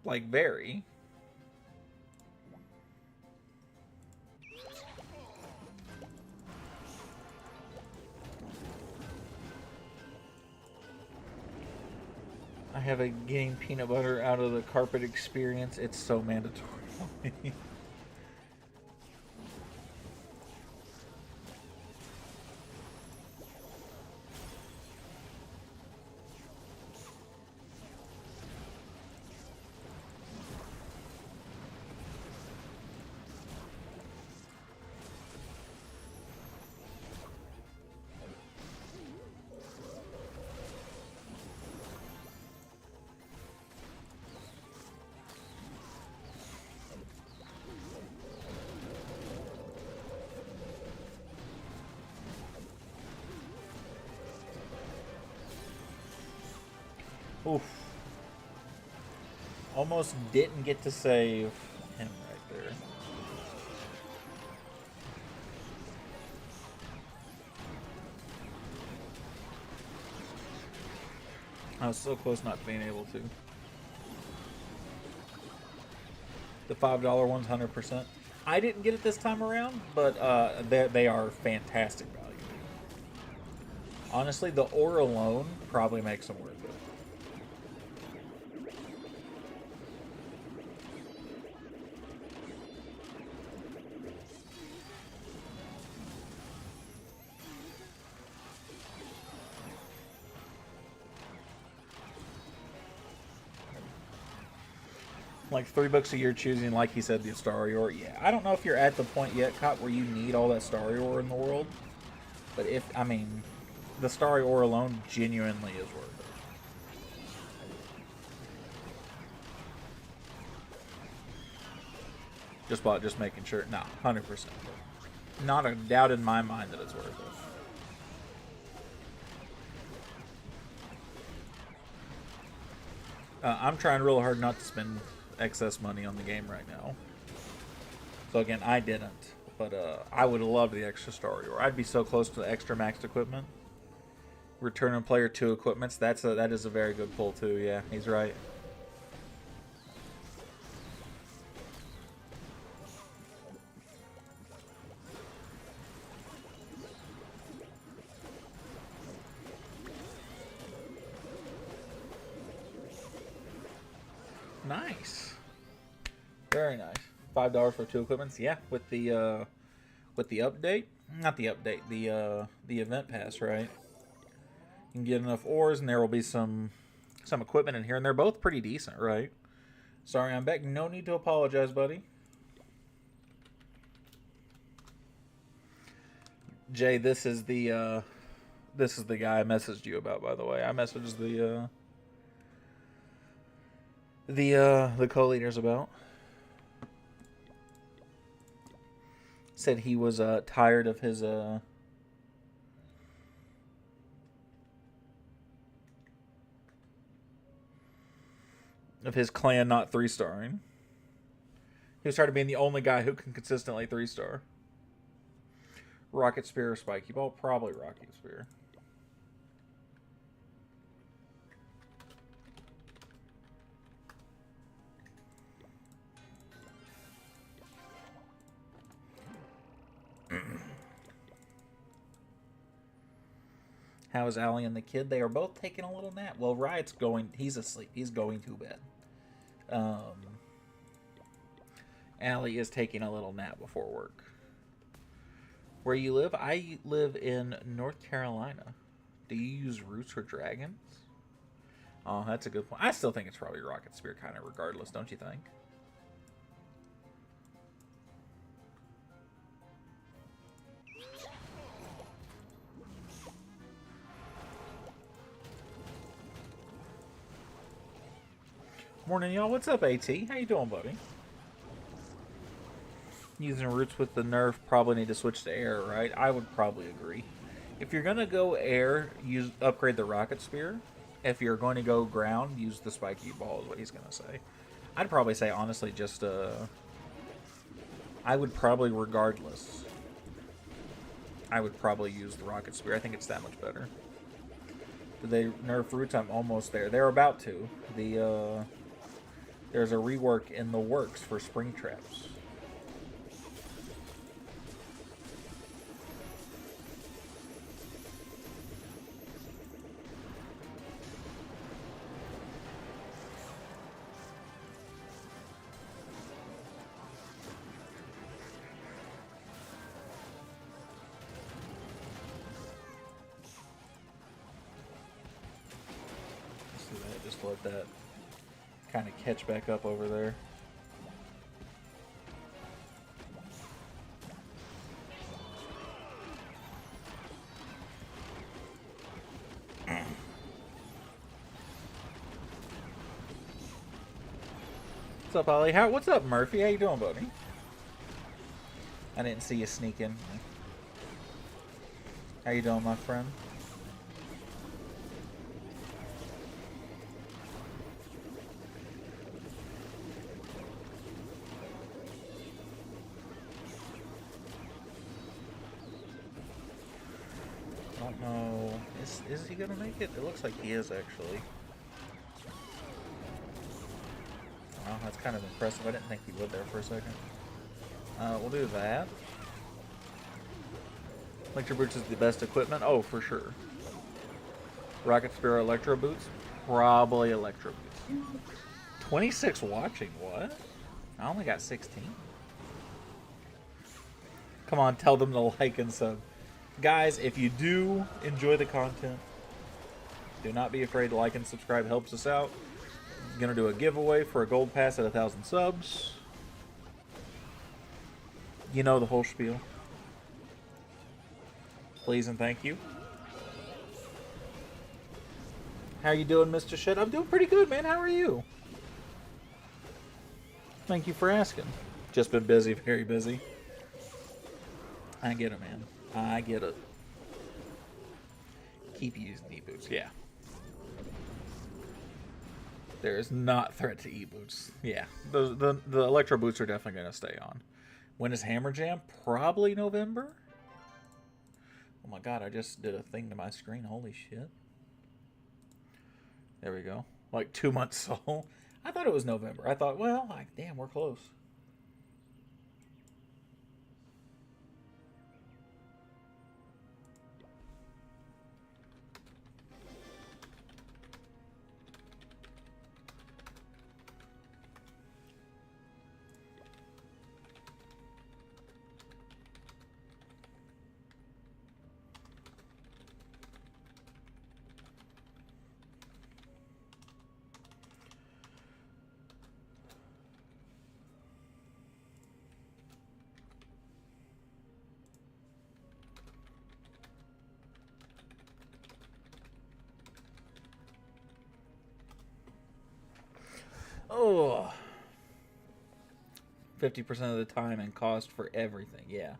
Like, very. I have a getting peanut butter out of the carpet experience. It's so mandatory. Oof. Almost didn't get to save him right there. I was so close not being able to. The $5 one's 100%. I didn't get it this time around, but they are fantastic value. Honestly, the ore alone probably makes them worth it. Like $3 a year choosing, like he said, the Star Ore. Yeah, I don't know if you're at the point yet, Cop, where you need all that Star Ore in the world. But if, I mean, the Star Ore alone genuinely is worth it. Just making sure. No, 100%. Not a doubt in my mind that it's worth it. I'm trying real hard not to spend excess money on the game right now. So again, I didn't, but I would have loved the extra Star Ore. I'd be so close to the extra maxed equipment. Return on player 2 equipments. That is a very good pull too. Yeah, he's right. Nice. Very nice. $5 for 2 equipments. Yeah, with the update, not the update, the event pass, right? You can get enough ores, and there will be some equipment in here, and they're both pretty decent, right? Sorry, I'm back. No need to apologize, buddy. Jay, this is the guy I messaged you about, by the way. I messaged the co-leaders about. Said he was tired of his clan not 3-starring. He was tired of being the only guy who can consistently 3-star. Rocket Spear or Spiky Ball? Probably Rocket Spear. How is Allie and the kid? They are both taking a little nap. Well, Riot's going. He's asleep. He's going to bed. Allie is taking a little nap before work. Where you live? I live in North Carolina. Do you use roots or dragons? Oh, that's a good point. I still think it's probably Rocket Spear kind of regardless, don't you think? Morning, y'all. What's up, AT? How you doing, buddy? Using roots with the nerf, probably need to switch to air, right? I would probably agree. If you're gonna go air, upgrade the Rocket Spear. If you're going to go ground, use the spiky ball. Is what he's gonna say. I'd probably say honestly, just I would probably regardless. I would probably use the Rocket Spear. I think it's that much better. Did they nerf roots? I'm almost there. They're about to. There's a rework in the works for spring traps. Just let that kind of catch back up over there. What's up, Ollie? What's up, Murphy? How you doing, buddy? I didn't see you sneak in. How you doing, my friend? I don't know. Is he gonna make it? It looks like he is, actually. Wow, that's kind of impressive. I didn't think he would there for a second. We'll do that. Electro Boots is the best equipment? Oh, for sure. Rocket Spear Electro Boots? Probably Electro Boots. 26 watching, what? I only got 16. Come on, tell them to like and sub. Guys, if you do enjoy the content, do not be afraid to like and subscribe. It helps us out. I'm going to do a giveaway for a gold pass at 1,000 subs. You know the whole spiel. Please and thank you. How you doing, Mr. Shit? I'm doing pretty good, man. How are you? Thank you for asking. Just been busy, very busy. I get it, man. I get it. Keep using e-boots, yeah. There is not threat to e-boots. Yeah, the electro boots are definitely going to stay on. When is Hammer Jam? Probably November. Oh my god, I just did a thing to my screen. Holy shit. There we go. Like 2 months so. I thought it was November. I thought, well, damn, we're close. Oh, 50% of the time and cost for everything. Yeah.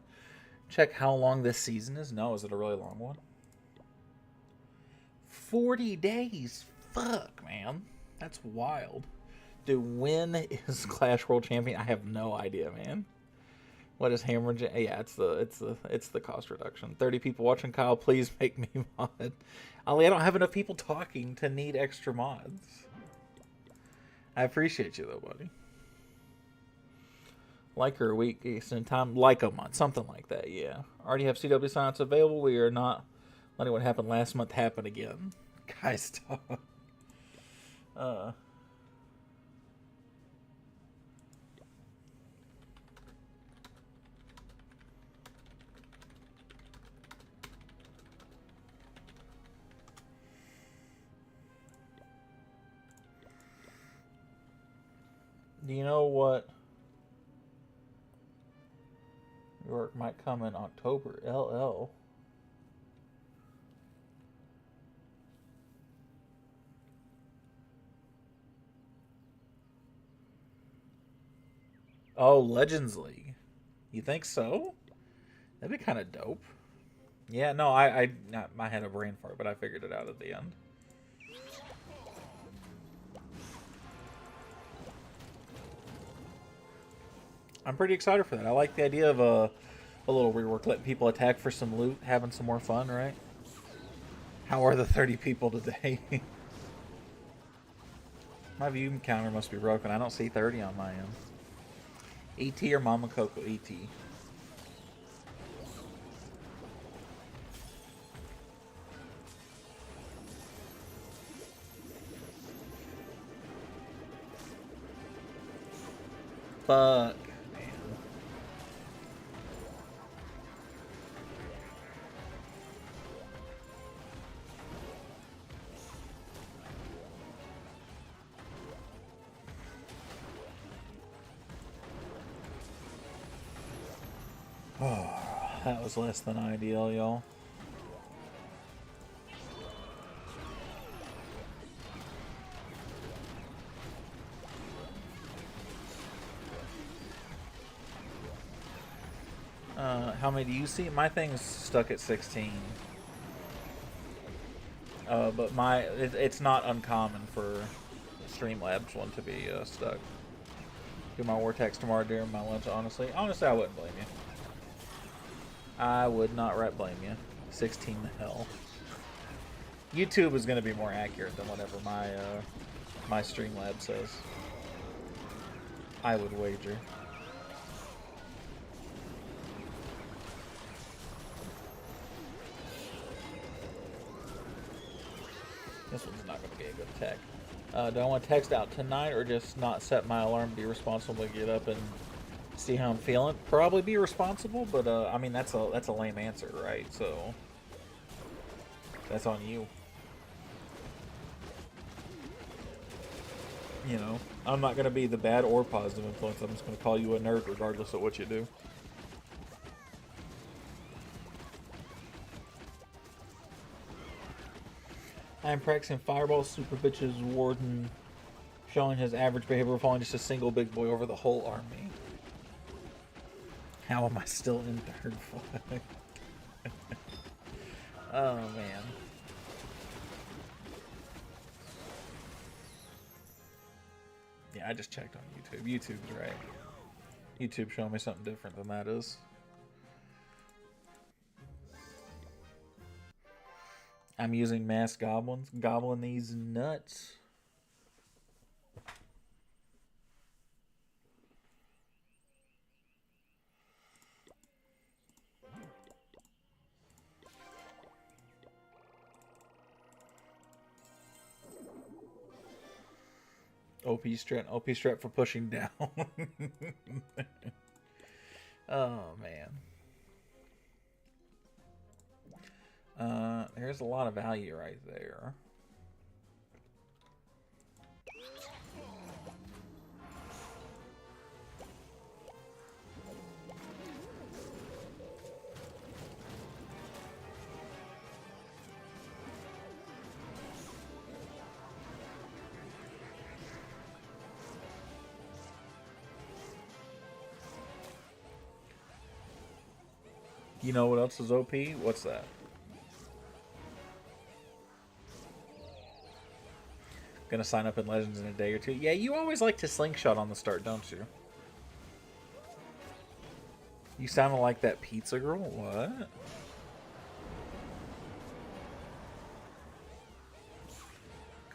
Check how long this season is. No, is it a really long one? 40 days. Fuck, man. That's wild. Dude, when is Clash World Champion? I have no idea, man. What is Hammer Jam? Yeah, it's the cost reduction. 30 people watching. Kyle, please make me mod. Ali, I don't have enough people talking to need extra mods. I appreciate you though, buddy. Like her a week, Eastern time, like a month, something like that. Yeah, already have CW signups available. We are not Letting what happened last month happen again. Guys, stop. Uh. Do you know what work might come in October? LL. Oh, Legends League. You think so? That'd be kind of dope. Yeah, no, I had a brain fart, but I figured it out at the end. I'm pretty excited for that. I like the idea of a little rework, letting people attack for some loot, having some more fun, right? How are the 30 people today? My view counter must be broken. I don't see 30 on my end. ET or Mama Coco? ET. Fuck. Oh, that was less than ideal, y'all. How many do you see? My thing's stuck at 16. But it's not uncommon for Streamlabs one to be stuck. Do my Vortex tomorrow during my lunch, honestly. Honestly, I wouldn't blame you. I would not blame you. 16 the hell. YouTube is going to be more accurate than whatever my Streamlabs says. I would wager. This one's not going to be a good tech. Do I want to text out tonight or just not set my alarm, be responsible, get up and see how I'm feeling? Probably be responsible, but I mean that's a lame answer, right? So that's on you. You know, I'm not going to be the bad or positive influence. I'm just going to call you a nerd regardless of what you do. I'm practicing Fireball Super Bitch's Warden, showing his average behavior, falling just a single big boy over the whole army. How am I still in third flag? Oh, man. Yeah, I just checked on YouTube. YouTube's right. YouTube showing me something different than that is. I'm using mass goblins. Goblin these nuts. OP strat for pushing down. Oh man. There's a lot of value right there. You know what else is OP? What's that? Gonna sign up in Legends in a day or two. Yeah, you always like to slingshot on the start, don't you? You sounded like that pizza girl? What?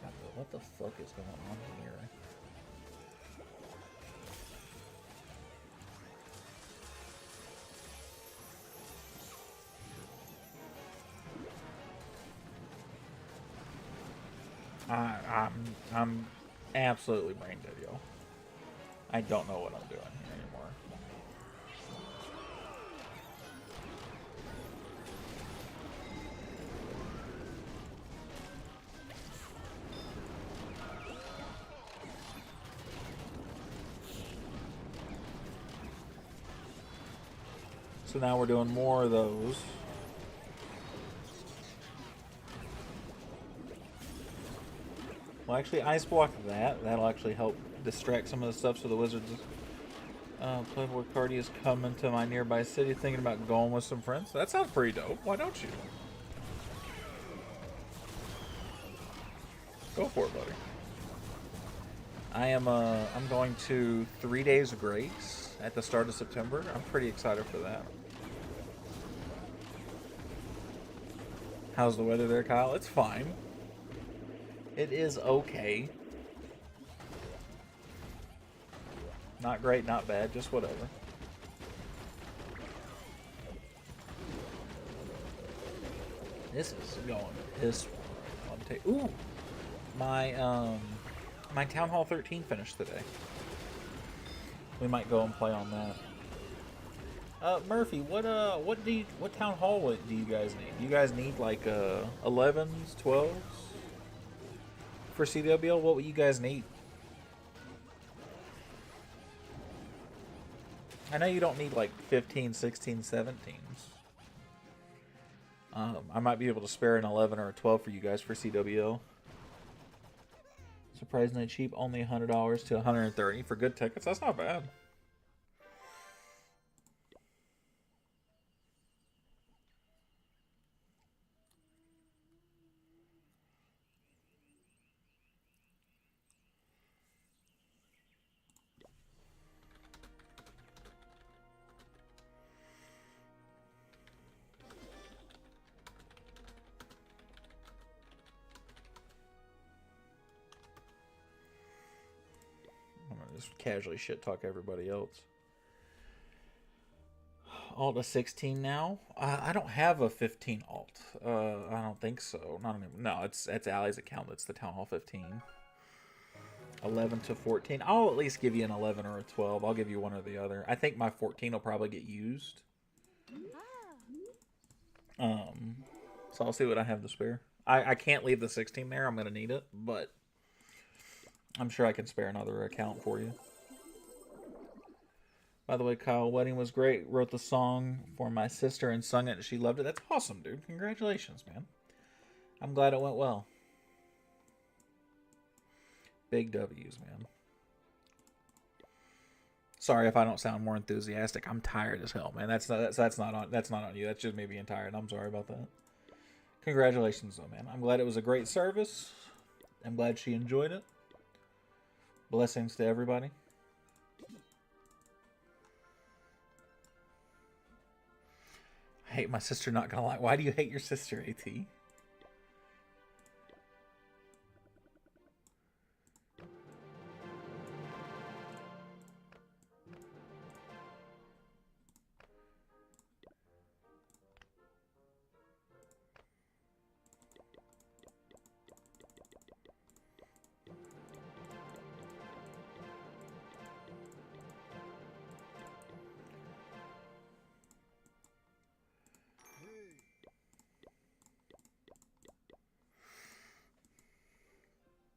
God, what the fuck is going on here? I'm absolutely brain dead, yo. I don't know what I'm doing here anymore. So now we're doing more of those. Well, actually, ice block that. That'll actually help distract some of the stuff so the wizards. Playboy Cardi is coming to my nearby city, thinking about going with some friends. That sounds pretty dope. Why don't you? Go for it, buddy. I'm going to 3 Days of Grace at the start of September. I'm pretty excited for that. How's the weather there, Kyle? It's fine. It is okay. Not great, not bad, just whatever. This is going piss. Ooh, my Town Hall 13 finished today. We might go and play on that. Murphy, what Town Hall do you guys need? Do you guys need like 11s, 12s for CWL? What would you guys need? I know you don't need like 15, 16, 17s. I might be able to spare an 11 or a 12 for you guys for CWL. Surprisingly cheap, only $100 to $130 for good tickets. That's not bad. Just casually shit talk everybody else. Alt a 16 now. I don't have a 15 alt. I don't think so. Not anymore. No, it's Allie's account. It's the Town Hall 15. 11 to 14. I'll at least give you an 11 or a 12. I'll give you one or the other. I think my 14 will probably get used. So I'll see what I have to spare. I can't leave the 16 there. I'm gonna need it, but I'm sure I can spare another account for you. By the way, Kyle, wedding was great. Wrote the song for my sister and sung it. She loved it. That's awesome, dude. Congratulations, man. I'm glad it went well. Big W's, man. Sorry if I don't sound more enthusiastic. I'm tired as hell, man. That's not on you. That's just me being tired. I'm sorry about that. Congratulations, though, man. I'm glad it was a great service. I'm glad she enjoyed it. Blessings to everybody. I hate my sister, not gonna lie. Why do you hate your sister, AT?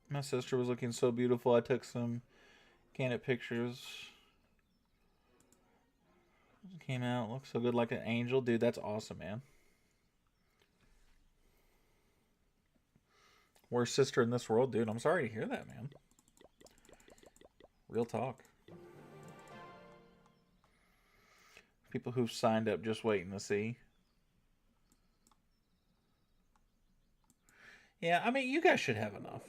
My sister was looking so beautiful. I took some candid pictures. Came out, looks so good like an angel. Dude, that's awesome, man. Worst sister in this world, dude. I'm sorry to hear that, man. Real talk. People who've signed up just waiting to see. Yeah, I mean, you guys should have enough.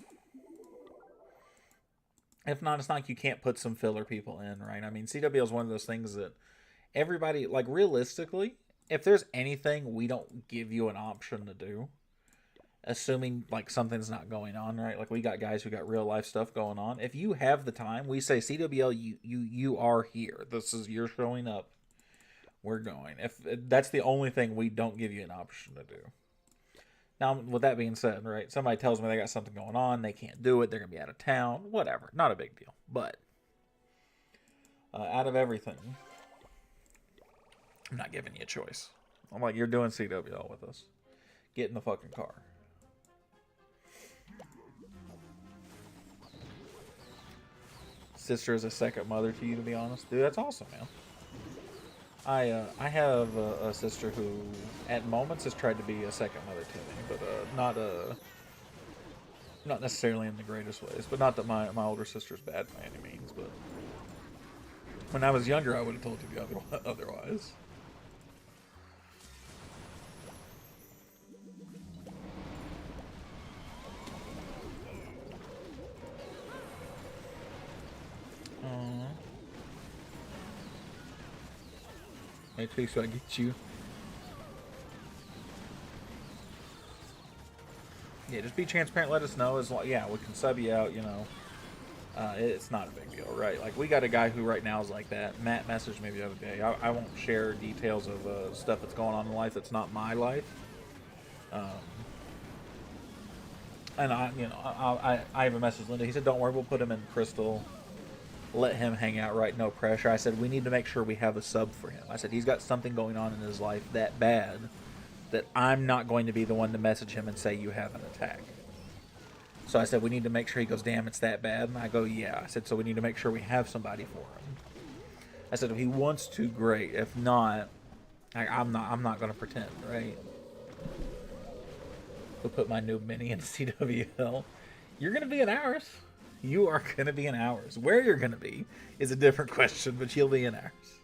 If not, it's not like you can't put some filler people in, right? I mean, CWL is one of those things that everybody, like, realistically, if there's anything we don't give you an option to do, assuming, like, something's not going on, right? Like, we got guys who got real life stuff going on. If you have the time, we say, CWL, you are here. This is, you're showing up. We're going. If that's the only thing we don't give you an option to do. Now, with that being said, right, somebody tells me they got something going on, they can't do it, they're going to be out of town, whatever. Not a big deal. But out of everything, I'm not giving you a choice. I'm like, you're doing CWL with us. Get in the fucking car. Sister is a second mother to you, to be honest. Dude, that's awesome, man. I have a sister who, at moments, has tried to be a second mother to me, but not necessarily in the greatest ways. But not that my older sister's bad by any means. But when I was younger, I would have told you the otherwise. Hey, Chase, so I get you. Yeah, just be transparent. Let us know. As long, yeah, we can sub you out. You know, it's not a big deal, right? Like we got a guy who right now is like that. Matt messaged me the other day. I won't share details of stuff that's going on in life that's not my life. And I even messaged Linda. He said, "Don't worry, we'll put him in Crystal. Let him hang out, right? No pressure." I said, "We need to make sure we have a sub for him." I said, "He's got something going on in his life that bad that I'm not going to be the one to message him and say you have an attack." So I said, "We need to make sure." He goes, "Damn, it's that bad?" And I go, "Yeah." I said, "So we need to make sure we have somebody for him." I said, "If he wants to, great. If not, I'm not going to pretend, right?" He'll put my new mini in CWL. You're going to be in ours. You are going to be in ours. Where you're going to be is a different question, but you'll be in ours.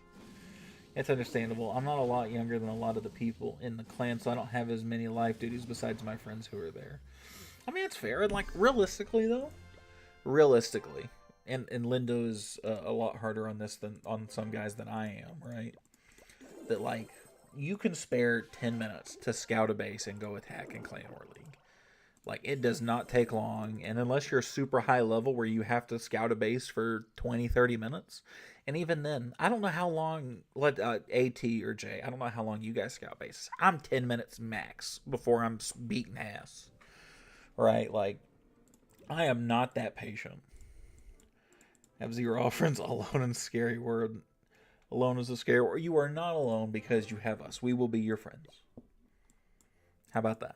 It's understandable. I'm not a lot younger than a lot of the people in the clan, so I don't have as many life duties besides my friends who are there. I mean, it's fair. And, like, realistically, though, and Linda is a lot harder on this than on some guys than I am, right? That, like, you can spare 10 minutes to scout a base and go attack in Clan War League. Like, it does not take long, and unless you're super high level where you have to scout a base for 20, 30 minutes, and even then, I don't know how long, AT or J, I don't know how long you guys scout bases. I'm 10 minutes max before I'm beating ass, right? Like, I am not that patient. Have zero friends. Alone in scary word. Alone is a scary word. You are not alone because you have us. We will be your friends. How about that?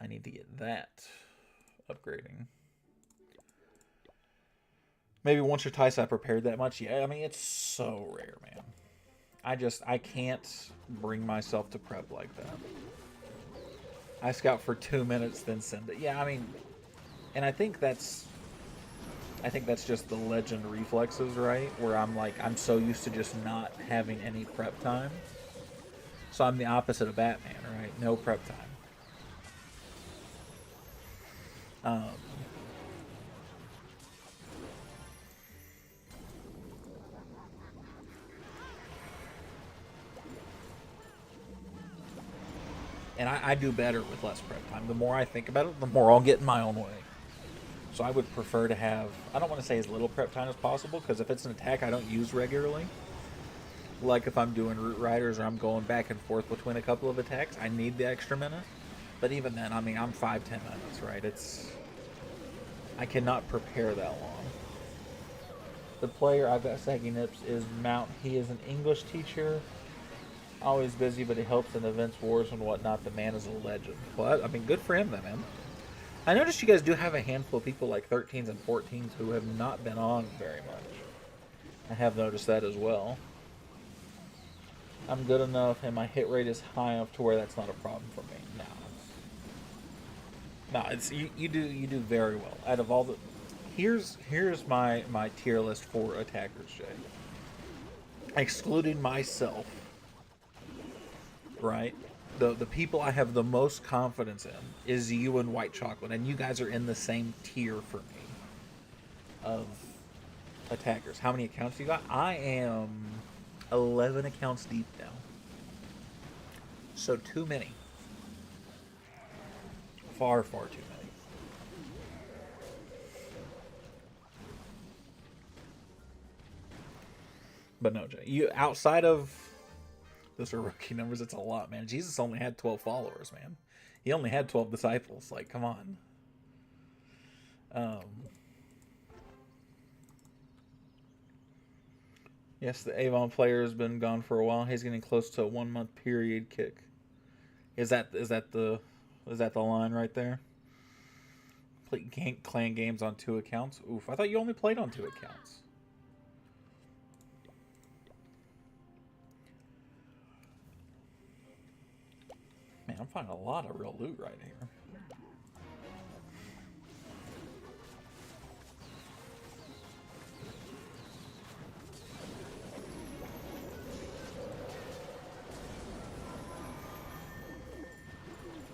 I need to get that upgrading. Maybe once or twice I prepared that much. Yeah, I mean, it's so rare, man. I can't bring myself to prep like that. I scout for 2 minutes, then send it. Yeah, I mean, and I think that's just the legend reflexes, right? Where I'm so used to just not having any prep time. So I'm the opposite of Batman, right? No prep time. And I do better with less prep time. The more I think about it, the more I'll get in my own way. So I would prefer to have, I don't want to say as little prep time as possible, because if it's an attack I don't use regularly, like if I'm doing root riders or I'm going back and forth between a couple of attacks, I need the extra minute. But even then, I mean, I'm 5-10 minutes, right? I cannot prepare that long. The player I've got Saggy Nips is Mount. He is an English teacher. Always busy, but he helps in events, wars, and whatnot. The man is a legend. Well, I mean, good for him, then, man. I noticed you guys do have a handful of people like 13s and 14s who have not been on very much. I have noticed that as well. I'm good enough, and my hit rate is high enough to where that's not a problem for me. No, it's you do very well. Out of all the, here's my tier list for attackers, Jay. Excluding myself, right? The people I have the most confidence in is you and White Chocolate, and you guys are in the same tier for me of attackers. How many accounts you got? I am 11 accounts deep now. So too many. Far, far too many. But no, Jay, you outside of Those are rookie numbers. It's a lot, man. Jesus only had 12 followers, man. He only had 12 disciples. Like, come on. Yes, the Avon player has been gone for a while. He's getting close to a 1 month period kick. Is that the line right there? Play clan games on 2 accounts. Oof, I thought you only played on 2 accounts. Man, I'm finding a lot of real loot right here.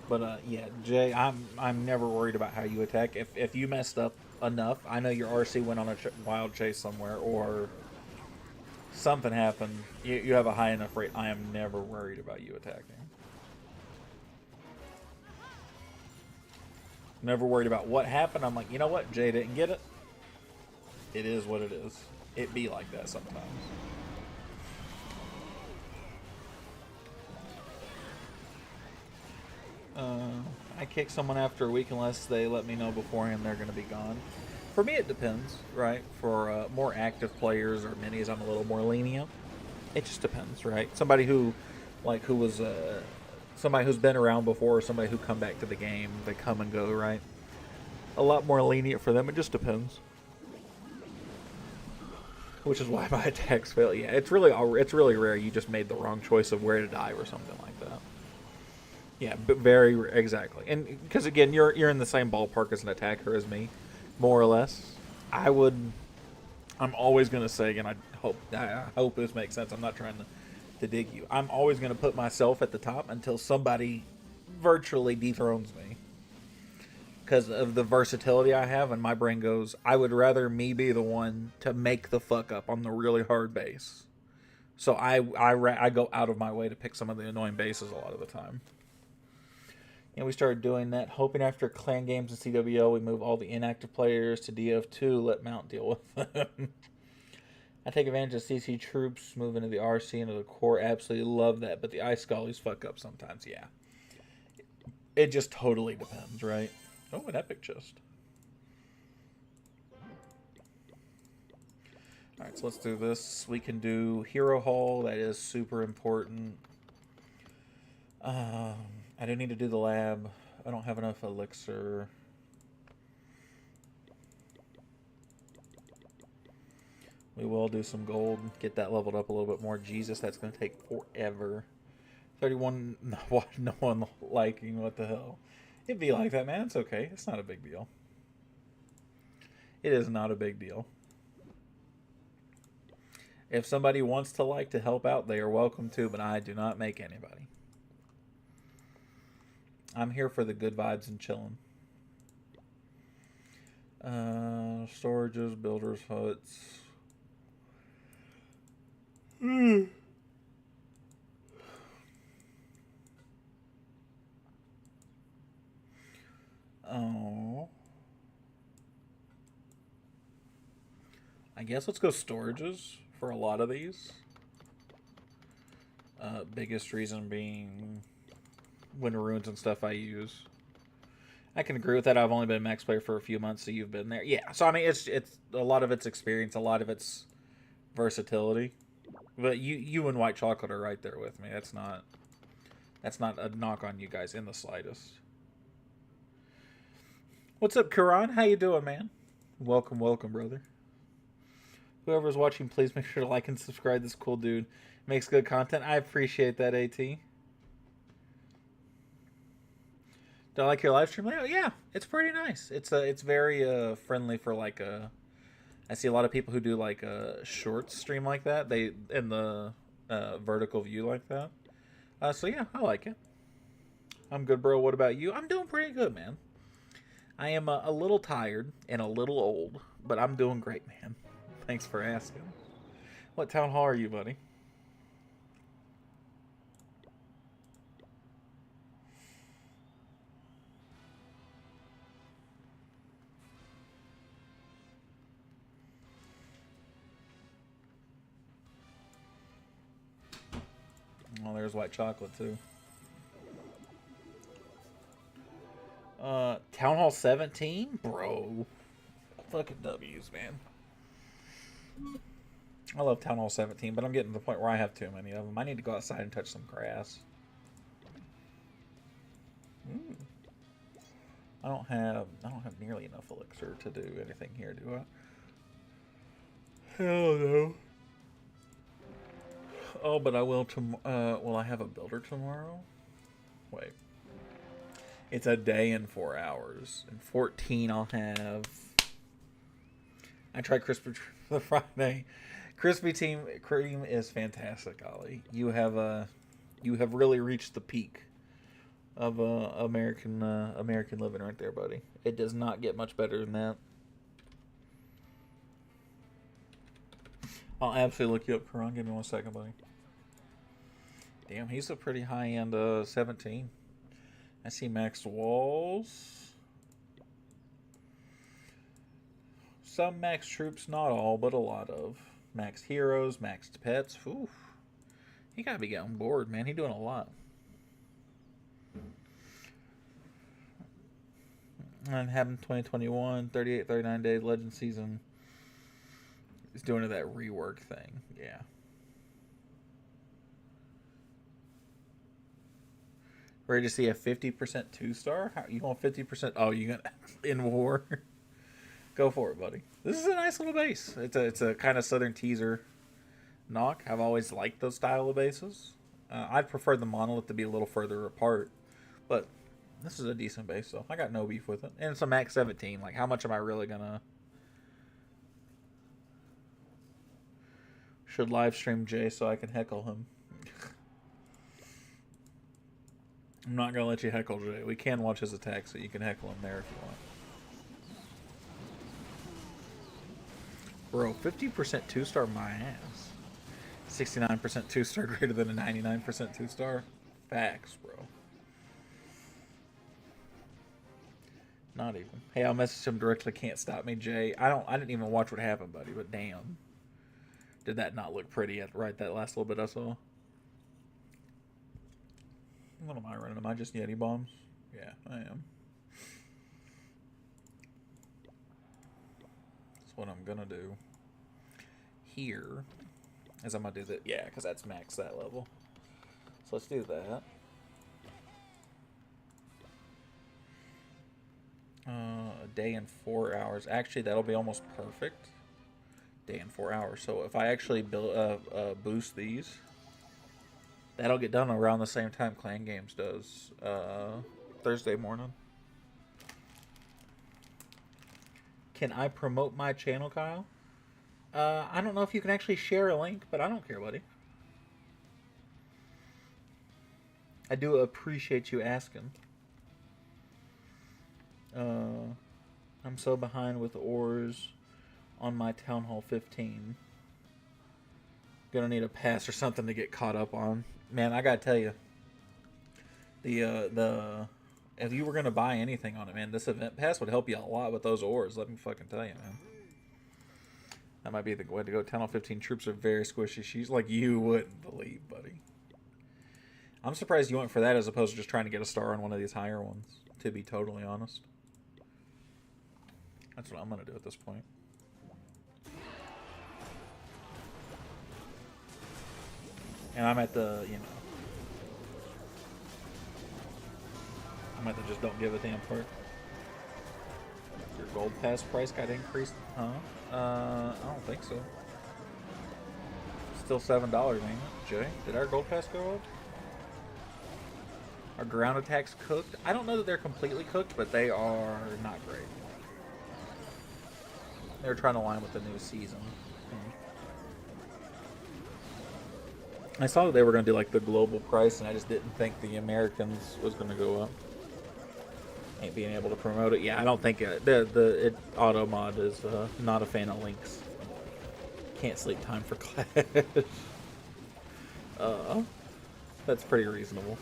But yeah, Jay, I'm never worried about how you attack. If you messed up enough, I know your RC went on a wild chase somewhere or something happened. You have a high enough rate. I am never worried about you attacking. Never worried about what happened. I'm like, you know what? Jay didn't get it. It is what it is. It be like that sometimes. I kick someone after a week unless they let me know beforehand they're going to be gone. For me, it depends, right? For more active players or minis, I'm a little more lenient. It just depends, right? Somebody who was somebody who's been around before, or somebody who come back to the game, they come and go, right? A lot more lenient for them. It just depends. Which is why my attacks fail. Yeah, it's really rare you just made the wrong choice of where to die or something like that. Yeah, but exactly, and because again, you're in the same ballpark as an attacker as me, more or less. I'm always gonna say, and I hope this makes sense. I'm not trying to dig you. I'm always gonna put myself at the top until somebody virtually dethrones me, because of the versatility I have, and my brain goes, I would rather me be the one to make the fuck up on the really hard base. So I go out of my way to pick some of the annoying bases a lot of the time. And we started doing that, hoping after clan games in CWL we move all the inactive players to DF2, let Mount deal with them. I take advantage of CC troops, move into the RC, into the core. Absolutely love that, but the ice scullies fuck up sometimes, yeah. It just totally depends, right? Oh, an epic chest. Alright, so let's do this. We can do Hero Hall, that is super important. I do need to do the lab. I don't have enough elixir. We will do some gold. Get that leveled up a little bit more. Jesus, that's going to take forever. 31. No one liking. What the hell? It'd be like that, man. It's okay. It's not a big deal. It is not a big deal. If somebody wants to help out, they are welcome to, but I do not make anybody. I'm here for the good vibes and chilling. Storages, builders' huts. Oh. I guess let's go storages for a lot of these. Biggest reason being Winter Runes and stuff I use. I can agree with that. I've only been a max player for a few months, so you've been there. Yeah, so I mean, it's a lot of it's experience, a lot of it's versatility. But you and White Chocolate are right there with me. That's not a knock on you guys in the slightest. What's up, Karan? How you doing, man? Welcome, brother. Whoever's watching, please make sure to like and subscribe. This cool dude makes good content. I appreciate that, AT. Do I like your live stream? Yeah, it's pretty nice. It's very friendly for like a. I see a lot of people who do like a short stream like that. They in the vertical view like that. So yeah, I like it. I'm good, bro. What about you? I'm doing pretty good, man. I am a little tired and a little old, but I'm doing great, man. Thanks for asking. What town hall are you, buddy? Oh, there's white chocolate too. Town Hall 17? Bro. Fucking W's, man. I love Town Hall 17, but I'm getting to the point where I have too many of them. I need to go outside and touch some grass. I don't have nearly enough elixir to do anything here, do I? Hell no. Oh, but I will will I have a builder tomorrow? Wait. It's a day and 4 hours. And 14 I'll have. I tried Krispy the Friday. Krispy Kreme is fantastic, Ollie. You have really reached the peak of American living right there, buddy. It does not get much better than that. I'll absolutely look you up, Karan. Give me 1 second, buddy. Damn, he's a pretty high-end 17. I see maxed walls. Some max troops, not all, but a lot of. Maxed heroes, maxed pets. Oof. He gotta be getting bored, man. He's doing a lot. And having 2021, 38, 39 days, Legend Season. He's doing that rework thing. Yeah. Ready to see a 50% 2-star? How, you want 50%? Oh, you gonna in war? Go for it, buddy. This is a nice little base. It's a kind of southern teaser knock. I've always liked those style of bases. I'd prefer the monolith to be a little further apart, but this is a decent base, so I got no beef with it. And it's a max 17. Like, how much am I really gonna? Should live stream Jay so I can heckle him. I'm not gonna let you heckle Jay. We can watch his attack, so you can heckle him there if you want. Bro, 50% 2-star my ass. 69% 2-star greater than a 99% 2-star. Facts, bro. Not even. Hey, I'll message him directly. Can't stop me, Jay. I didn't even watch what happened, buddy. But damn, did that not look pretty at right that last little bit I saw? What am I running? Am I just Yeti bombs? Yeah, I am. That's what I'm gonna do. Here is I'm gonna do that. Yeah, because that's max that level. So let's do that. A day and 4 hours. Actually, that'll be almost perfect. Day and 4 hours. So if I actually build boost these, that'll get done around the same time Clan Games does Thursday morning. Can I promote my channel, Kyle? I don't know if you can actually share a link, but I don't care, buddy. I do appreciate you asking. I'm so behind with ores on my Town Hall 15. Gonna need a pass or something to get caught up on. Man, I gotta tell you, if you were gonna buy anything on it, man, this event pass would help you a lot with those ores. Let me fucking tell you, man. That might be the way to go. Town Hall 15 troops are very squishy. She's like you wouldn't believe, buddy. I'm surprised you went for that as opposed to just trying to get a star on one of these higher ones, to be totally honest. That's what I'm gonna do at this point. And I'm at the, you know, I'm at the just don't give a damn part. Your gold pass price got increased? Huh? I don't think so. Still $7, ain't it? Jay, did our gold pass go up? Our ground attacks cooked? I don't know that they're completely cooked, but they are not great. They're trying to line with the new season. I saw that they were going to do like the global price, and I just didn't think the Americans was going to go up. Ain't being able to promote it. Yeah, I don't think the auto mod is not a fan of links. Can't sleep time for Clash. That's pretty reasonable.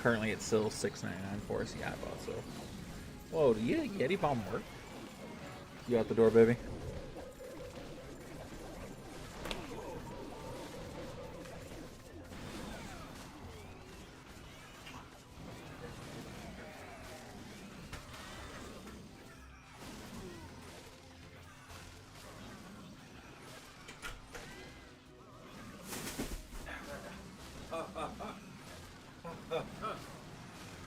Currently, it's still $6.99 for us. Yeah, I thought so. Whoa, do you Yeti bomb work? You out the door, baby.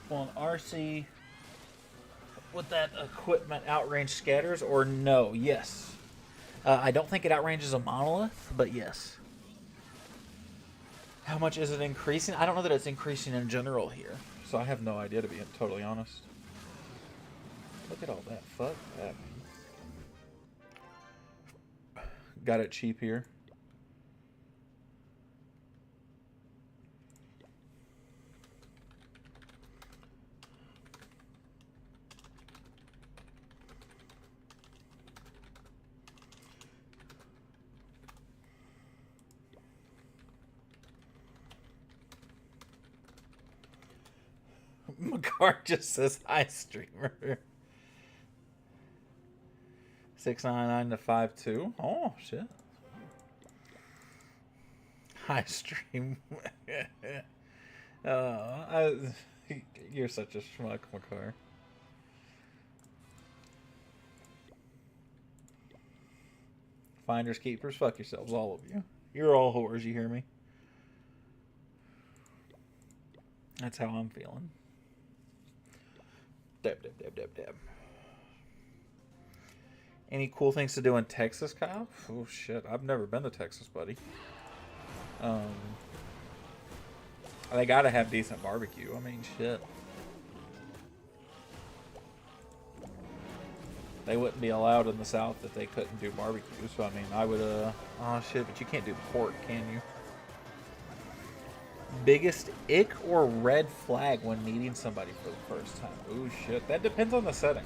On RC with that equipment outrange scatters or no? Yes. I don't think it outranges a monolith, but yes. How much is it increasing? I don't know that it's increasing in general here, so I have no idea, to be totally honest. Look at all that. Fuck that. Got it cheap here. McCart just says hi, streamer. 699 to 52. Oh shit. Hi, stream. You're such a schmuck, McCart. Finders keepers, fuck yourselves, all of you. You're all whores. You hear me? That's how I'm feeling. Dab. Any cool things to do in Texas, Kyle? Oh shit, I've never been to Texas, buddy. They gotta have decent barbecue. I mean, shit. They wouldn't be allowed in the South if they couldn't do barbecue. So I mean, I would. Oh shit, but you can't do pork, can you? Biggest ick or red flag when meeting somebody for the first time? Ooh, shit. That depends on the setting.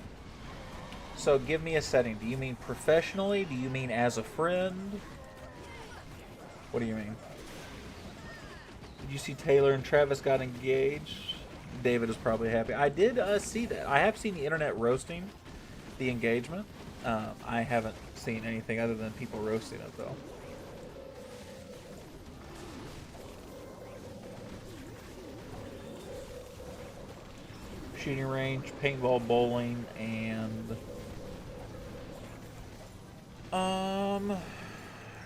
So give me a setting. Do you mean professionally? Do you mean as a friend? What do you mean? Did you see Taylor and Travis got engaged? David is probably happy. I did see that. I have seen the internet roasting the engagement. I haven't seen anything other than people roasting it, though. Shooting range, paintball, bowling, and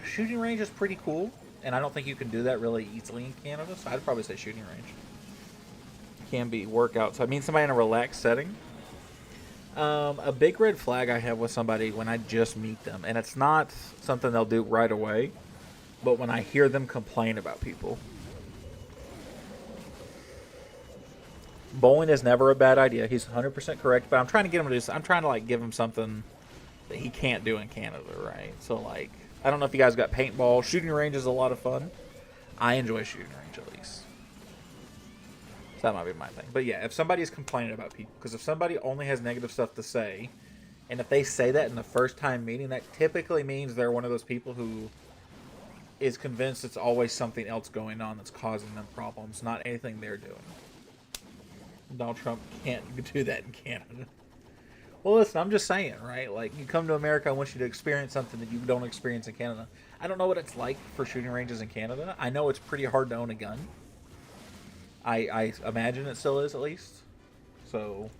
shooting range is pretty cool, and I don't think you can do that really easily in Canada, so I'd probably say shooting range. Can be workouts. So I mean somebody in a relaxed setting. A big red flag I have with somebody when I just meet them, and it's not something they'll do right away, but when I hear them complain about people. Bowling is never a bad idea. He's 100% correct, but I'm trying to get him to do. I'm trying to like give him something that he can't do in Canada, right? So like, I don't know if you guys got paintball. Shooting range is a lot of fun. I enjoy shooting range at least. So that might be my thing. But yeah, if somebody's complaining about people, because if somebody only has negative stuff to say, and if they say that in the first time meeting, that typically means they're one of those people who is convinced it's always something else going on that's causing them problems, not anything they're doing. Donald Trump can't do that in Canada. Well, listen, I'm just saying, right? Like, you come to America, I want you to experience something that you don't experience in Canada. I don't know what it's like for shooting ranges in Canada. I know it's pretty hard to own a gun. I imagine it still is, at least. So,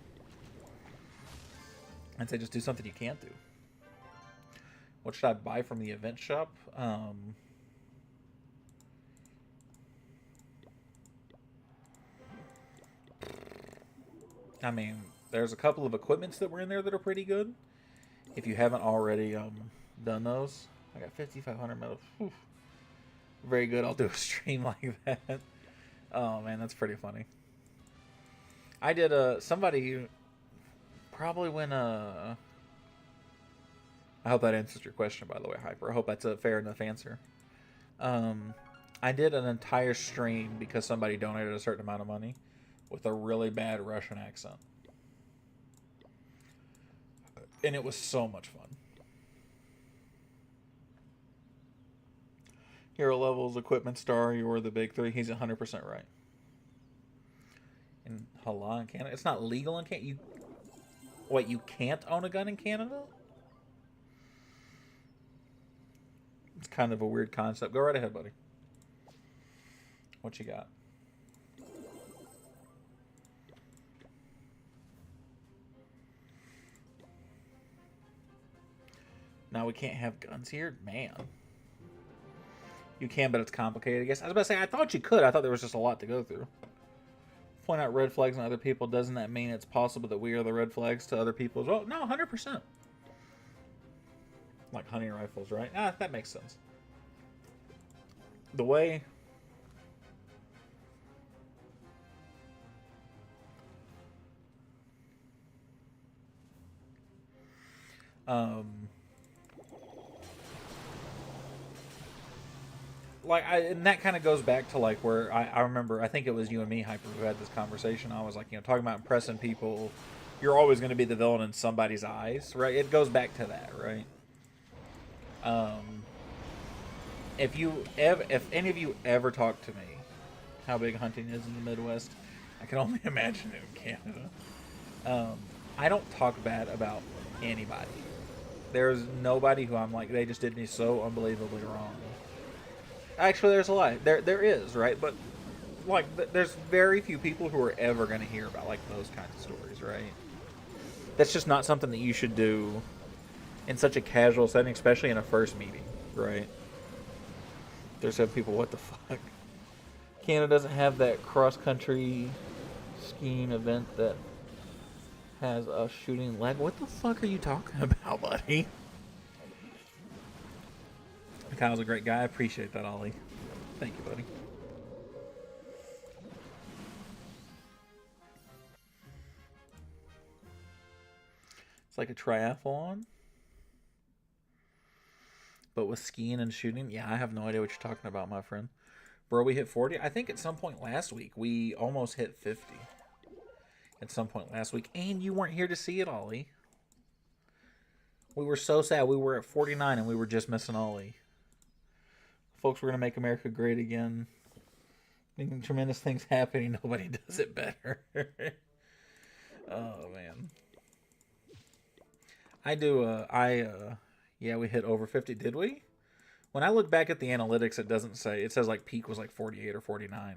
I'd say just do something you can't do. What should I buy from the event shop? I mean, there's a couple of equipments that were in there that are pretty good. If you haven't already done those, I got 5,500 metal. Whew. Very good. I'll do a stream like that. Oh man, that's pretty funny. I did somebody probably when I hope that answers your question, by the way, Hyper. I hope that's a fair enough answer. I did an entire stream because somebody donated a certain amount of money with a really bad Russian accent. And it was so much fun. Hero levels, equipment star, you were the big three. He's 100% right. In Hala in Canada, it's not legal in Canada. Wait, you can't own a gun in Canada? It's kind of a weird concept. Go right ahead, buddy. What you got? No, we can't have guns here? Man. You can, but it's complicated, I guess. I was about to say, I thought you could. I thought there was just a lot to go through. Point out red flags on other people. Doesn't that mean it's possible that we are the red flags to other people as well? No, 100%. Like hunting rifles, right? Ah, that makes sense. The way... and that kind of goes back to like where I remember, I think it was you and me, Hyper, who had this conversation. I was like, talking about impressing people. You're always going to be the villain in somebody's eyes, right? It goes back to that, right? If any of you ever talk to me, how big hunting is in the Midwest, I can only imagine it in Canada. I don't talk bad about anybody. There's nobody who I'm like, they just did me so unbelievably wrong. Actually, there's a lot. There is, right? But like, there's very few people who are ever going to hear about like those kinds of stories, right? That's just not something that you should do in such a casual setting, especially in a first meeting, right? There's some people, what the fuck? Canada doesn't have that cross-country skiing event that has a shooting leg. What the fuck are you talking about, buddy? Kyle's a great guy. I appreciate that, Ollie. Thank you, buddy. It's like a triathlon, but with skiing and shooting. Yeah, I have no idea what you're talking about, my friend. Bro, we hit 40. I think at some point last week we almost hit 50. At some point last week, and you weren't here to see it, Ollie. We were so sad. We were at 49 and we were just missing Ollie. Folks, we're going to make America great again. Making tremendous things happening. Nobody does it better. Oh, man. Yeah, we hit over 50. Did we? When I look back at the analytics, it doesn't say. It says like peak was like 48 or 49.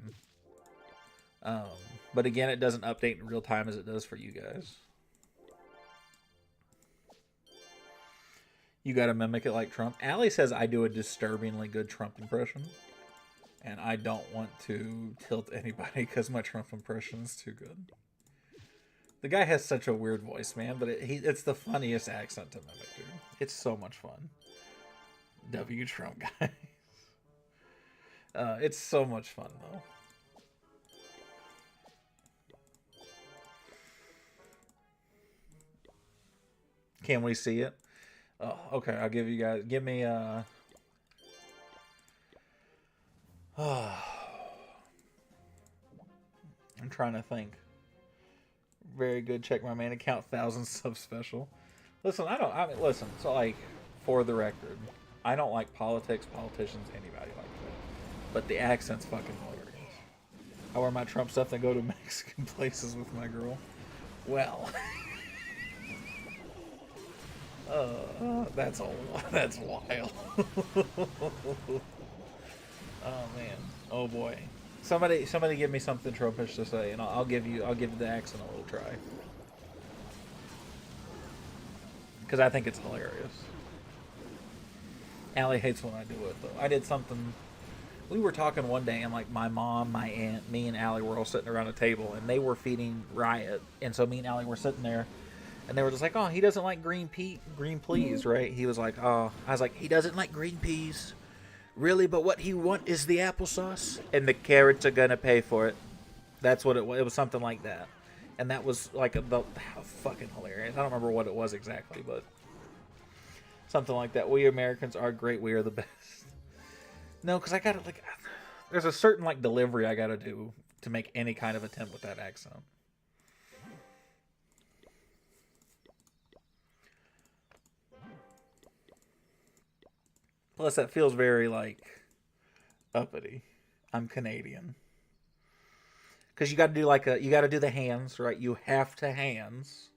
But again, it doesn't update in real time as it does for you guys. You gotta mimic it like Trump. Allie says I do a disturbingly good Trump impression. And I don't want to tilt anybody because my Trump impression is too good. The guy has such a weird voice, man. But it's the funniest accent to mimic, dude. It's so much fun. W Trump, guys. It's so much fun, though. Can we see it? Oh, okay, I'll give you guys. Give me I'm trying to think. Very good. Check my main account. 1,000 sub special. Listen, listen. So like, for the record, I don't like politics, politicians, anybody like that. But the accent's fucking hilarious. I wear my Trump stuff and go to Mexican places with my girl. Well. That's wild. Oh man. Oh boy. Somebody give me something Trumpish to say, and I'll give the accent a little try. Because I think it's hilarious. Allie hates when I do it though. I did something. We were talking one day, and like my mom, my aunt, me, and Allie were all sitting around a table, and they were feeding Riot, and so me and Allie were sitting there. And they were just like, oh, he doesn't like green peas, right? He was like, oh. I was like, he doesn't like green peas? Really? But what he want is the applesauce? And the carrots are going to pay for it. That's what it was. It was something like that. And that was like fucking hilarious. I don't remember what it was exactly, but something like that. We Americans are great. We are the best. No, because I got to like, there's a certain like delivery I got to do to make any kind of attempt with that accent. Plus, that feels very, like, uppity. I'm Canadian. Because you got to do, like, you got to do the hands, right? You have to hands.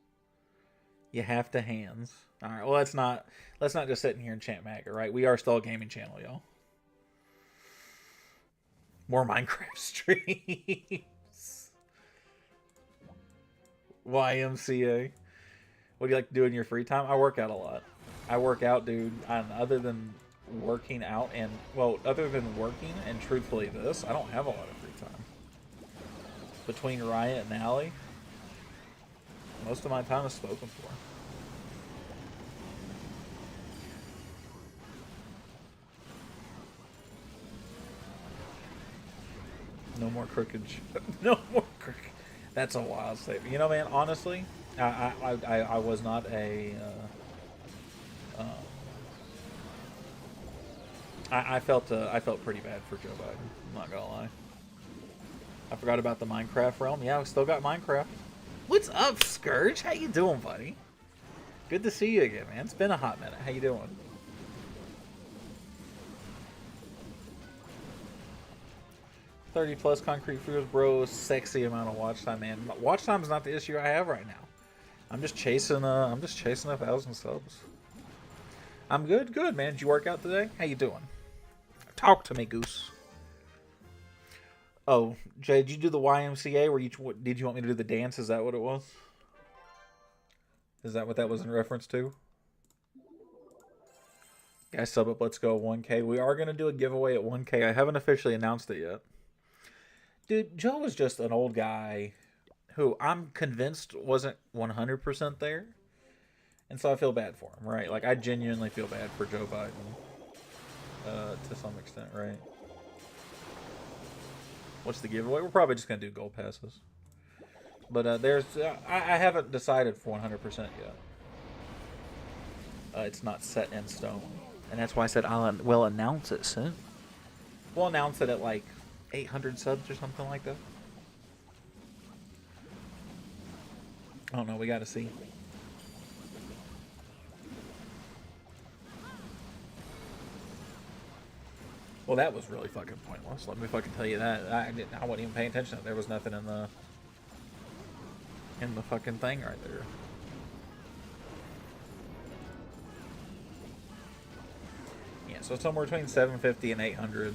You have to hands. All right. Well, let's not just sit in here and chant MAGA, right? We are still a gaming channel, y'all. More Minecraft streams. YMCA. What do you like to do in your free time? I work out a lot. I work out, dude. And other than working out and, well, other than working and truthfully this, I don't have a lot of free time. Between Riot and Allie, most of my time is spoken for. No more crooked. No more crooked. That's a wild statement. You know, man. Honestly, I was not a. I felt pretty bad for Joe Biden. I'm not gonna lie. I forgot about the Minecraft realm. Yeah, we still got Minecraft. What's up, Scourge? How you doing, buddy? Good to see you again, man. It's been a hot minute. How you doing? 30+ concrete fuels, bro. Sexy amount of watch time, man. Watch time is not the issue I have right now. I'm just chasing 1,000 subs. I'm good, man. Did you work out today? How you doing? Talk to me, Goose. Oh, Jay, did you do the YMCA? Did you want me to do the dance? Is that what it was? Is that what that was in reference to? Guys, sub up. Let's go 1K. We are gonna do a giveaway at 1K. I haven't officially announced it yet. Dude, Joe is just an old guy who I'm convinced wasn't 100% there. And so I feel bad for him, right? Like, I genuinely feel bad for Joe Biden. To some extent, right? What's the giveaway? We're probably just going to do gold passes. But I haven't decided for 100% yet. It's not set in stone. And that's why I said we'll announce it soon. We'll announce it at like 800 subs or something like that. I don't know. We got to see. Well, that was really fucking pointless. Let me fucking tell you that. I wasn't even paying attention. There was nothing in the fucking thing right there. Yeah, so somewhere between 750 and 800.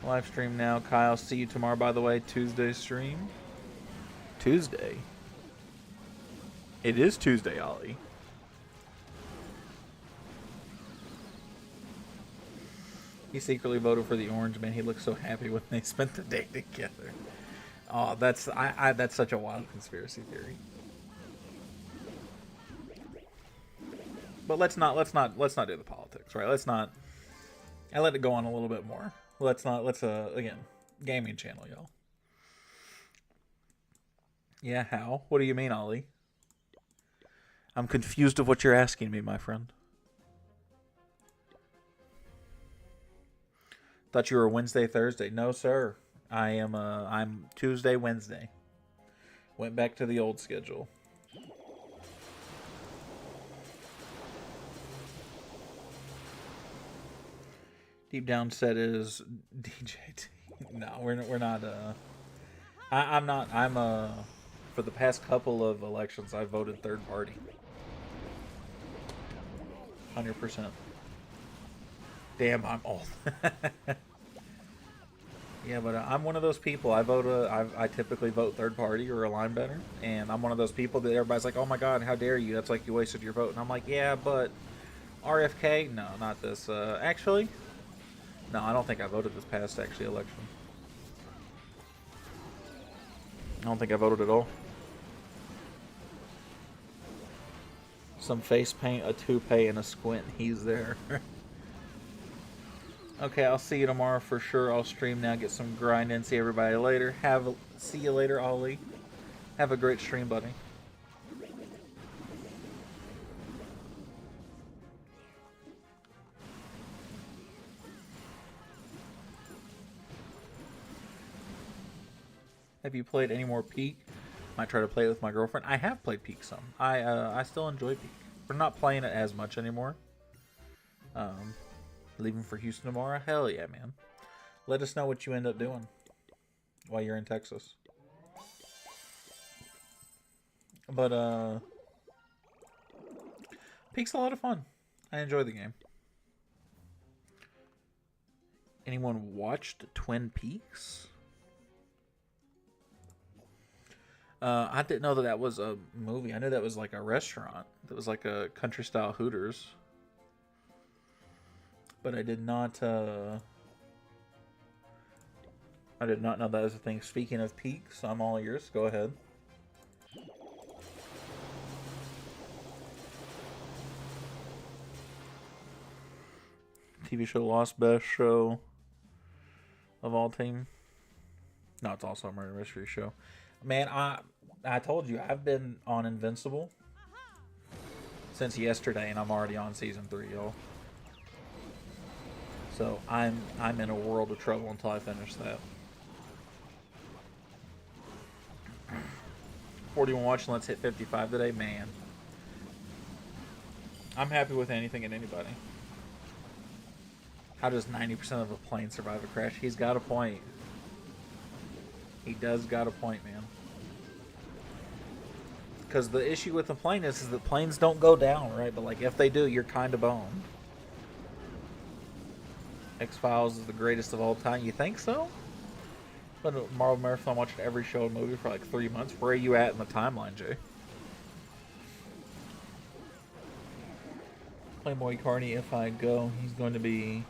Live stream now. Kyle, see you tomorrow, by the way. Tuesday stream. Tuesday? It is Tuesday, Ollie. He secretly voted for the orange man. He looked so happy when they spent the day together. Oh, that's such a wild conspiracy theory. But let's not do the politics, right? Let's not. I let it go on a little bit more. Let's again, gaming channel, y'all. Yeah, how? What do you mean, Ollie? I'm confused of what you're asking me, my friend. Thought you were Wednesday, Thursday. No, sir. I'm Tuesday, Wednesday. Went back to the old schedule. Deep down set is DJT. No, we're not. I'm not. For the past couple of elections, I voted third party. 100%. Damn, I'm old. Yeah, but I'm one of those people. I typically vote third party or align better, and I'm one of those people that everybody's like, "Oh my God, how dare you? That's like you wasted your vote." And I'm like, "Yeah, but RFK? No, not this. Actually, no, I don't think I voted this past election. I don't think I voted at all. Some face paint, a toupee, and a squint. He's there." Okay, I'll see you tomorrow for sure. I'll stream now, get some grind in. See everybody later. See you later, Ollie. Have a great stream, buddy. Have you played any more Peak? Might try to play it with my girlfriend. I have played Peak some. I still enjoy Peak. We're not playing it as much anymore. Leaving for Houston tomorrow? Hell yeah, man. Let us know what you end up doing while you're in Texas. But Peak's a lot of fun. I enjoy the game. Anyone watched Twin Peaks? I didn't know that that was a movie. I knew that was like a restaurant. That was like a country style Hooters. But I did not. I did not know that was a thing. Speaking of Peaks, I'm all ears. Go ahead. TV show Lost, best show of all time. No, it's also a murder mystery show. Man, I told you I've been on Invincible since yesterday, and I'm already on season 3, y'all. So I'm in a world of trouble until I finish that. 41 watching. Let's hit 55 today, man. I'm happy with anything and anybody. How does 90% of a plane survive a crash? He's got a point. He does got a point, man. Because the issue with the plane is that planes don't go down, right? But like if they do, you're kind of boned. X-Files is the greatest of all time. You think so? But Marvel Marathon watched every show and movie for like 3 months. Where are you at in the timeline, Jay? Playboy Carney, if I go, he's going to be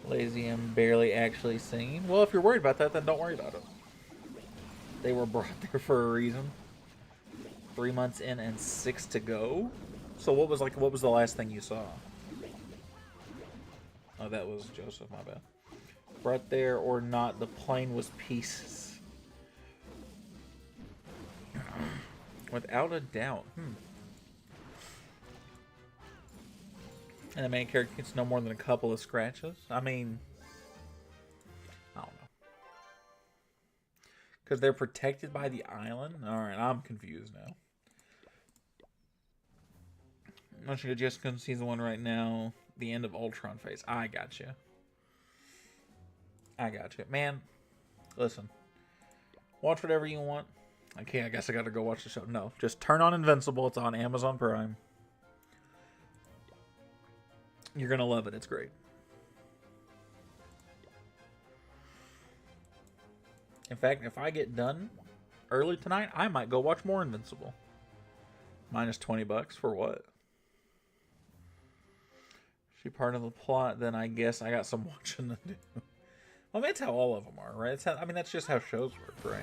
lazy and barely actually singing. Well, if you're worried about that, then don't worry about it. They were brought there for a reason. 3 months in and 6 to go. So what was the last thing you saw? Oh, that was Joseph, my bad. Brought there or not, the plane was pieces. Without a doubt. And the main character gets no more than a couple of scratches. I mean, I don't know. Because they're protected by the island? Alright, I'm confused now. I'm not sure just going to season 1 right now. The end of Ultron phase. I got you. I got you. Man, listen. Watch whatever you want. Okay, I guess I gotta go watch the show. No, just turn on Invincible. It's on Amazon Prime. You're gonna love it. It's great. In fact, if I get done early tonight, I might go watch more Invincible. Minus $20 for what? She part of the plot, then I guess I got some watching to do. Well, that's how all of them are, right? I mean, that's just how shows work, right?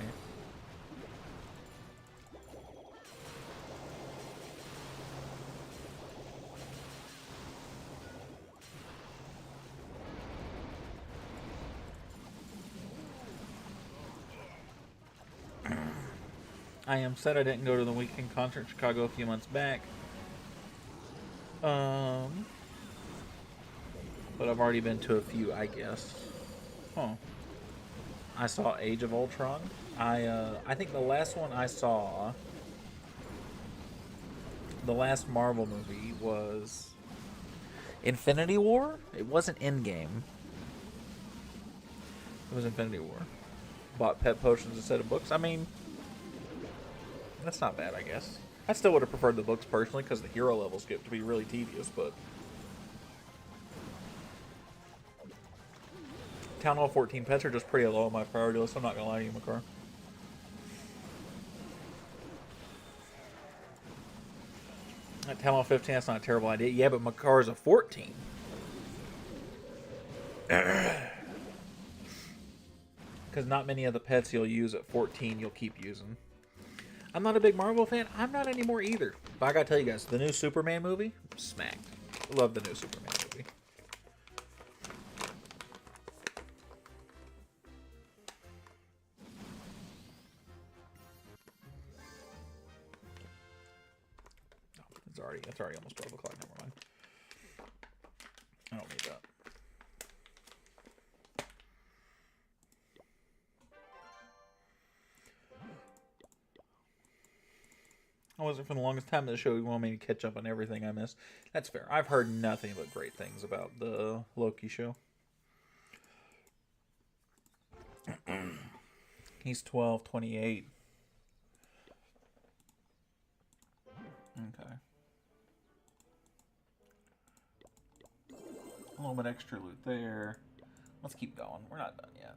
I am sad I didn't go to the weekend concert in Chicago a few months back. But I've already been to a few, I guess. Huh. I saw Age of Ultron. I think the last one I saw, the last Marvel movie was Infinity War. It wasn't Endgame. It was Infinity War. Bought pet potions instead of books. I mean, that's not bad, I guess. I still would have preferred the books personally because the hero levels get to be really tedious, but Town Hall 14 pets are just pretty low on my priority list. I'm not gonna lie to you, Makar. At Town Hall 15, that's not a terrible idea. Yeah, but Makar is a 14. Because not many of the pets you'll use at 14 you'll keep using. I'm not a big Marvel fan. I'm not anymore either. But I gotta tell you guys, the new Superman movie, smacked. Love the new Superman movie. It's already almost 12 o'clock. Never mind. I don't need that. I wasn't for the longest time in the show. You want me to catch up on everything I missed. That's fair. I've heard nothing but great things about the Loki show. He's 12, 28. Okay. A little bit extra loot there. Let's keep going. We're not done yet.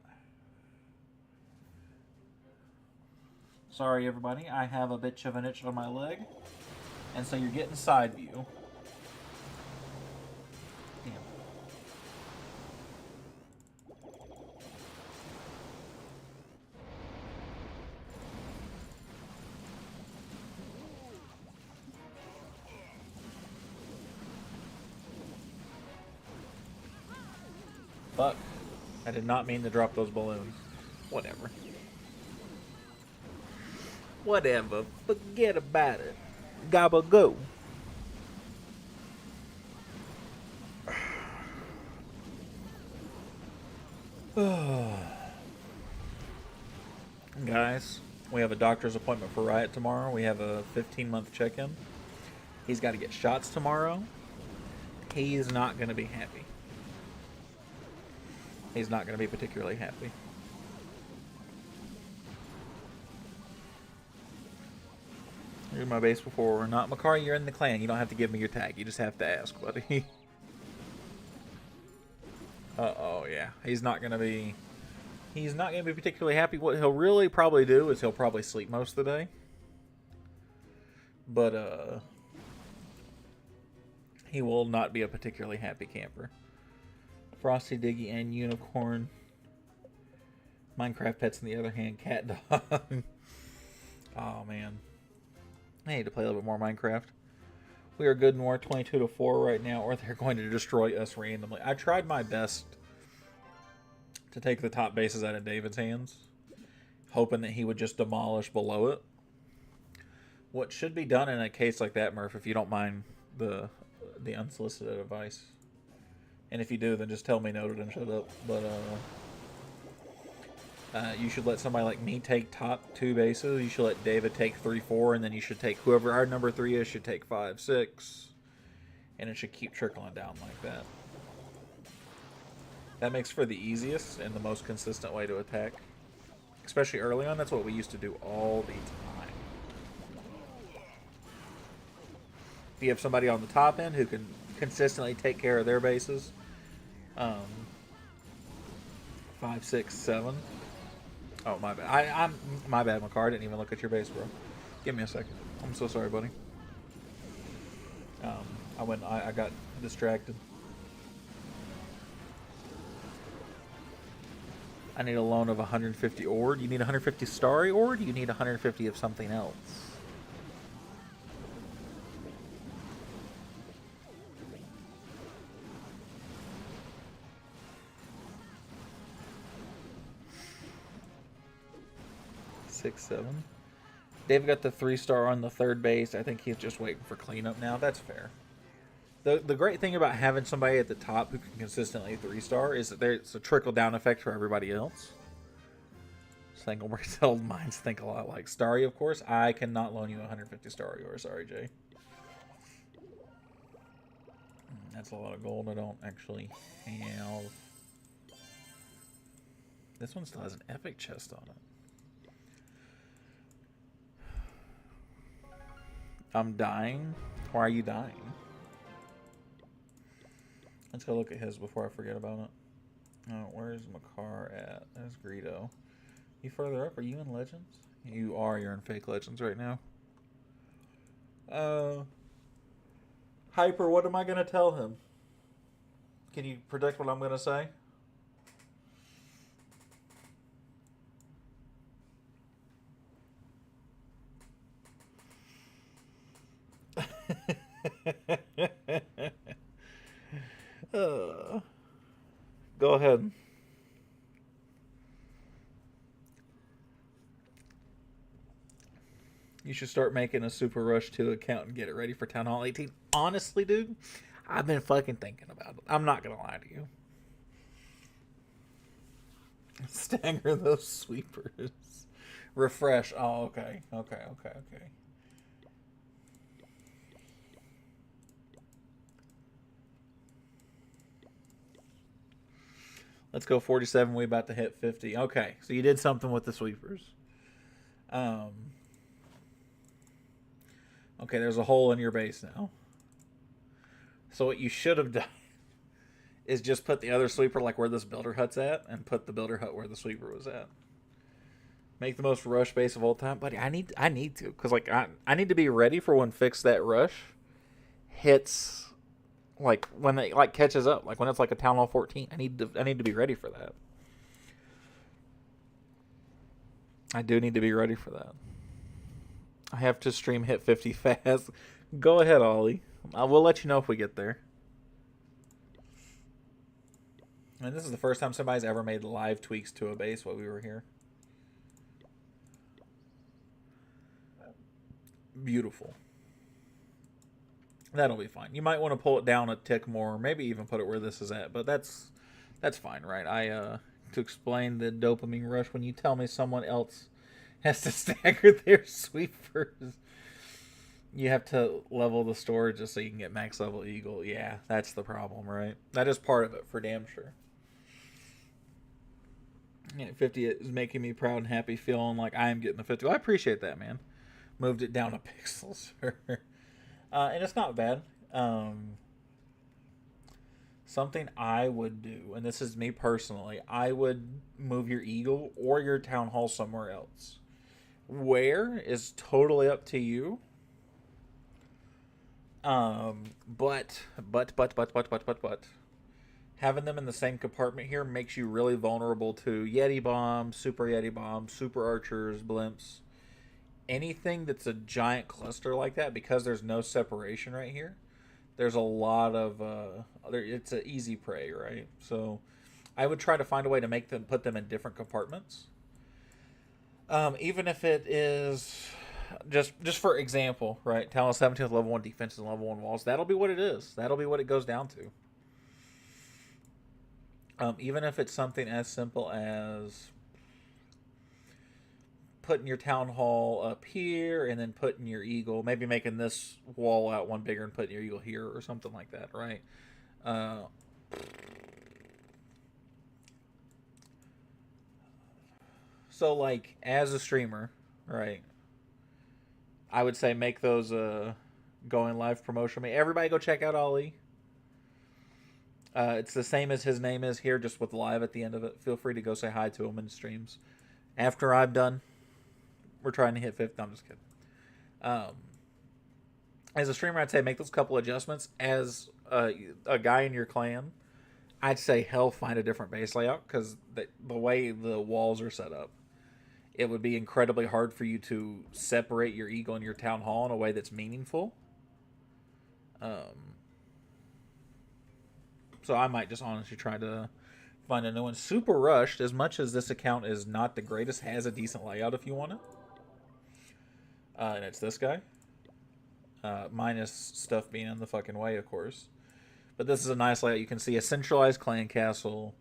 Sorry, everybody. I have a bitch of an itch on my leg. And so you're getting side view. Damn. Fuck. I did not mean to drop those balloons. Whatever. Whatever. Forget about it. Gobble go. Guys, we have a doctor's appointment for Riot tomorrow. We have a 15-month check-in. He's got to get shots tomorrow. He's not going to be happy. He's not going to be particularly happy. Here's my base before. We're not Makari, you're in the clan. You don't have to give me your tag. You just have to ask, buddy. Uh-oh, yeah. He's not going to be particularly happy. What he'll really probably do is he'll probably sleep most of the day. But, he will not be a particularly happy camper. Frosty, Diggy, and Unicorn. Minecraft pets, on the other hand, cat, dog. Oh, man. I need to play a little bit more Minecraft. We are good in war 22-4 right now, or they're going to destroy us randomly. I tried my best to take the top bases out of David's hands, hoping that he would just demolish below it. What should be done in a case like that, Murph, if you don't mind the unsolicited advice, and if you do, then just tell me noted and shut up. But you should let somebody like me take top 2 bases. You should let David take 3, 4, and then you should take whoever our number 3 is should take 5, 6, and it should keep trickling down like that. That makes for the easiest and the most consistent way to attack, especially early on. That's what we used to do all the time. If you have somebody on the top end who can consistently take care of their bases, 5, 6, 7. Oh, my bad. I'm my bad, Makar. I didn't even look at your base, bro. Give me a second. I'm so sorry, buddy. I got distracted. I need a loan of 150 ore. Do you need 150 starry ore? Or do you need 150 of something else? Six, 7. David got the 3-star on the 3rd base. I think he's just waiting for cleanup now. That's fair. The great thing about having somebody at the top who can consistently 3-star is that there's a trickle-down effect for everybody else. Single old minds think a lot like Starry, of course. I cannot loan you 150 Starry ore. Sorry, Jay. That's a lot of gold I don't actually have. This one still has an epic chest on it. I'm dying? Why are you dying? Let's go look at his before I forget about it. Oh, where's Makar at? There's Greedo. You further up? Are you in Legends? You are. You're in fake Legends right now. Hyper, what am I going to tell him? Can you predict what I'm going to say? Go ahead. You should start making a Super Rush 2 account and get it ready for Town Hall 18. Honestly, dude, I've been fucking thinking about it. I'm not going to lie to you. Stagger those sweepers. Refresh. Oh, okay. Okay. Let's go 47. We about to hit 50. Okay, so you did something with the sweepers. Okay, Okay, there's a hole in your base now. So what you should have done is just put the other sweeper like where this builder hut's at, and put the builder hut where the sweeper was at. Make the most rush base of all time, buddy. I need to, because like I need to be ready for when fix that rush hits, like when it like catches up, like when it's like a Town Hall 14. I need to be ready for that. I do need to be ready for that. I have to stream hit 50 fast. Go ahead, Ollie. I will let you know if we get there. And this is the first time somebody's ever made live tweaks to a base while we were here. Beautiful. That'll be fine. You might want to pull it down a tick more, maybe even put it where this is at, but that's fine, right? To explain the dopamine rush, when you tell me someone else has to stagger their sweepers, you have to level the storage just so you can get max level eagle. Yeah, that's the problem, right? That is part of it for damn sure. Yeah, 50 is making me proud and happy, feeling like I am getting the 50. Well, I appreciate that, man. Moved it down a pixel, sir. And it's not bad. Something I would do, and this is me personally, I would move your eagle or your town hall somewhere else. Where is totally up to you. But having them in the same compartment here makes you really vulnerable to Yeti bombs, super archers, blimps, anything that's a giant cluster like that. Because there's no separation right here, there's a lot of it's an easy prey, right? So I would try to find a way to put them in different compartments, even if it is just for example, right? Talon 17th level 1 defenses and level 1 walls. That'll be what it is. That'll be what it goes down to. Even if it's something as simple as putting your town hall up here and then putting your eagle, maybe making this wall out one bigger and putting your eagle here or something like that, right? So like as a streamer, right, I would say make those going live promotion. Everybody go check out Ollie. It's the same as his name is here, just with live at the end of it. Feel free to go say hi to him in streams. After I'm done, we're trying to hit 50. No, I'm just kidding. As a streamer, I'd say make those couple adjustments. As a guy in your clan, I'd say hell, find a different base layout, because the way the walls are set up, it would be incredibly hard for you to separate your eagle and your town hall in a way that's meaningful. So I might just honestly try to find a new one. Super Rushed, as much as this account is not the greatest, has a decent layout if you want it. And it's this guy. Minus stuff being in the fucking way, of course. But this is a nice layout. You can see a centralized clan castle.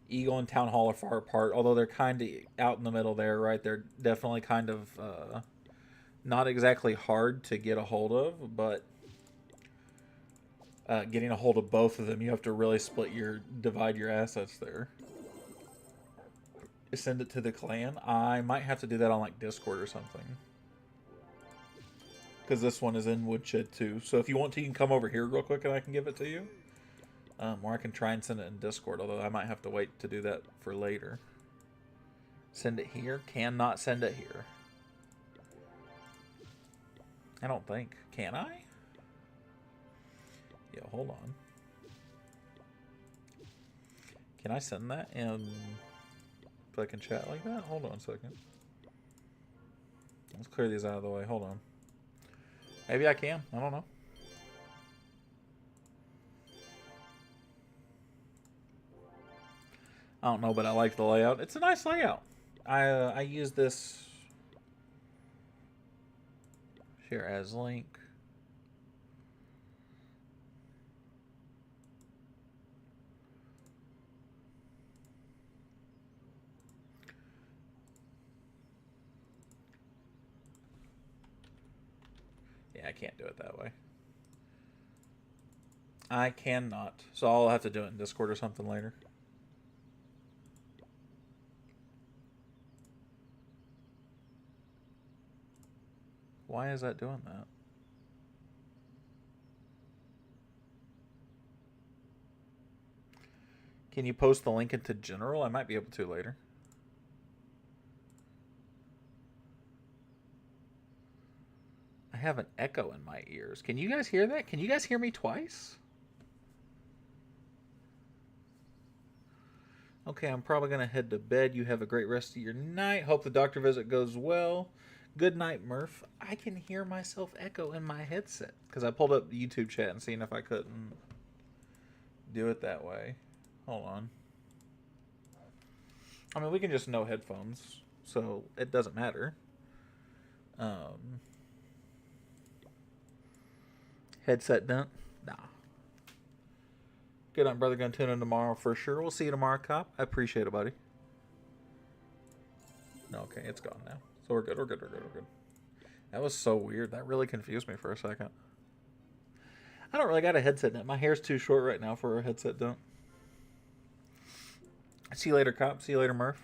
Eagle and Town Hall are far apart, although they're kind of out in the middle there, right? They're definitely kind of not exactly hard to get a hold of, but getting a hold of both of them, you have to really divide your assets there. Send it to the clan. I might have to do that on like Discord or something, because this one is in Woodshed too. So if you want to, you can come over here real quick and I can give it to you. Or I can try and send it in Discord, although I might have to wait to do that for later. Send it here? Cannot send it here. I don't think. Can I? Yeah, hold on. Can I send that in fucking chat like that? Hold on a second. Let's clear these out of the way. Hold on. Maybe I can. I don't know. I don't know, but I like the layout. It's a nice layout. I use this. Share as link. Yeah, I can't do it that way. I cannot. So I'll have to do it in Discord or something later. Why is that doing that? Can you post the link into general? I might be able to later. I have an echo in my ears. Can you guys hear that? Can you guys hear me twice? Okay, I'm probably going to head to bed. You have a great rest of your night. Hope the doctor visit goes well. Good night, Murph. I can hear myself echo in my headset because I pulled up the YouTube chat and seen if I couldn't do it that way. Hold on. I mean, we can just no headphones, so it doesn't matter. Headset done? Nah. Good night, brother. Gonna tune in tomorrow for sure. We'll see you tomorrow, cop. I appreciate it, buddy. No, okay, it's gone now. So we're good. We're good. We're good. We're good. That was so weird. That really confused me for a second. I don't really got a headset dent. My hair's too short right now for a headset dent. See you later, cop. See you later, Murph.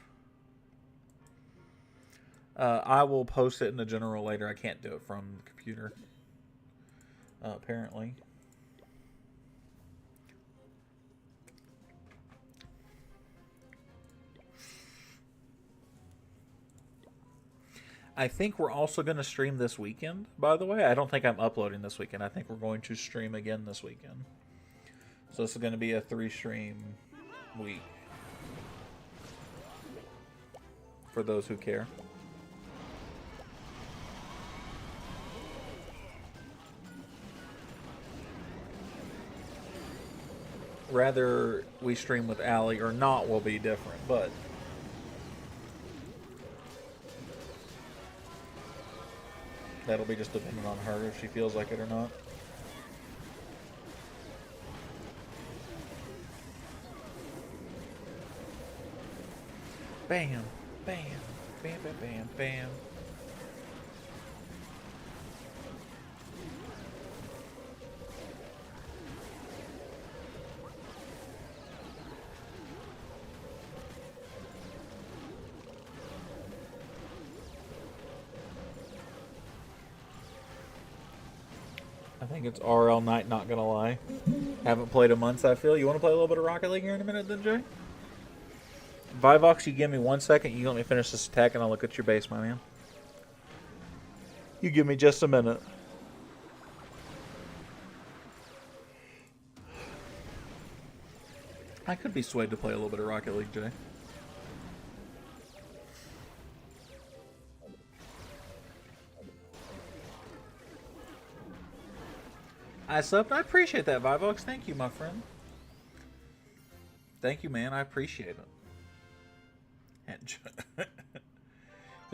I will post it in the general later. I can't do it from the computer. Apparently. I think we're also going to stream this weekend, by the way. I don't think I'm uploading this weekend. I think we're going to stream again this weekend. So this is going to be a 3-stream week. For those who care. Whether we stream with Allie or not will be different, but that'll be just dependent on her if she feels like it or not. Bam, bam, bam, bam, bam, bam. I think it's RL Knight, not gonna lie. Haven't played in months, I feel. You want to play a little bit of Rocket League here in a minute then, Jay? Vivox, you give me 1 second. You let me finish this attack and I'll look at your base, my man. You give me just a minute. I could be swayed to play a little bit of Rocket League, Jay. I subbed. I appreciate that, Vivox. Thank you, my friend. Thank you, man. I appreciate it. You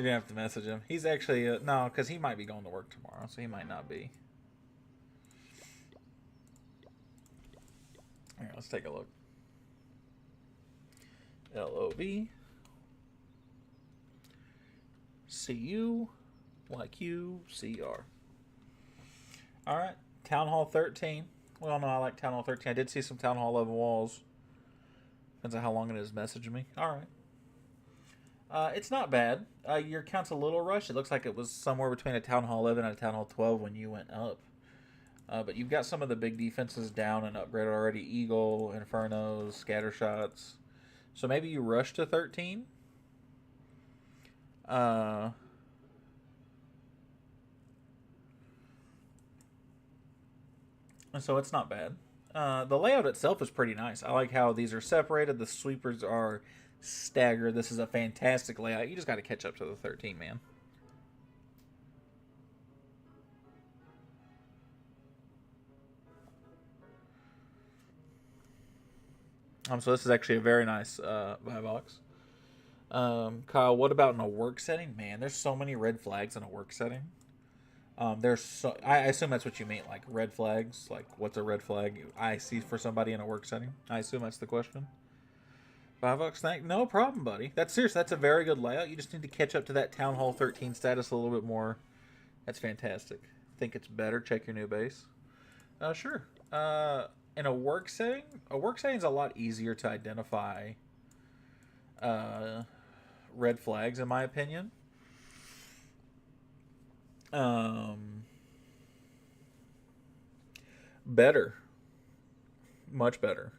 didn't have to message him. He's actually... no, because he might be going to work tomorrow, so he might not be. Here, let's take a look. LOV. CU. Like you. CR. Alright. Town Hall 13. Well, no, I like Town Hall 13. I did see some Town Hall 11 walls. Depends on how long it is messaging me. Alright. It's not bad. Your count's a little rushed. It looks like it was somewhere between a Town Hall 11 and a Town Hall 12 when you went up. But you've got some of the big defenses down and upgraded already. Eagle, Infernos, Scatter Shots. So maybe you rush to 13. So it's not bad. The layout itself is pretty nice. I like how these are separated. The sweepers are staggered. This is a fantastic layout. You just got to catch up to the 13, man. So this is actually a very nice Vivox. Kyle, what about in a work setting? Man, there's so many red flags in a work setting. I assume that's what you mean, like red flags. Like, what's a red flag I see for somebody in a work setting? I assume that's the question. $5, no problem, buddy. That's serious. That's a very good layout. You just need to catch up to that Town Hall 13 status a little bit more. That's fantastic. Think it's better? Check your new base. Sure. In a work setting is a lot easier to identify red flags, in my opinion. Better. Much better.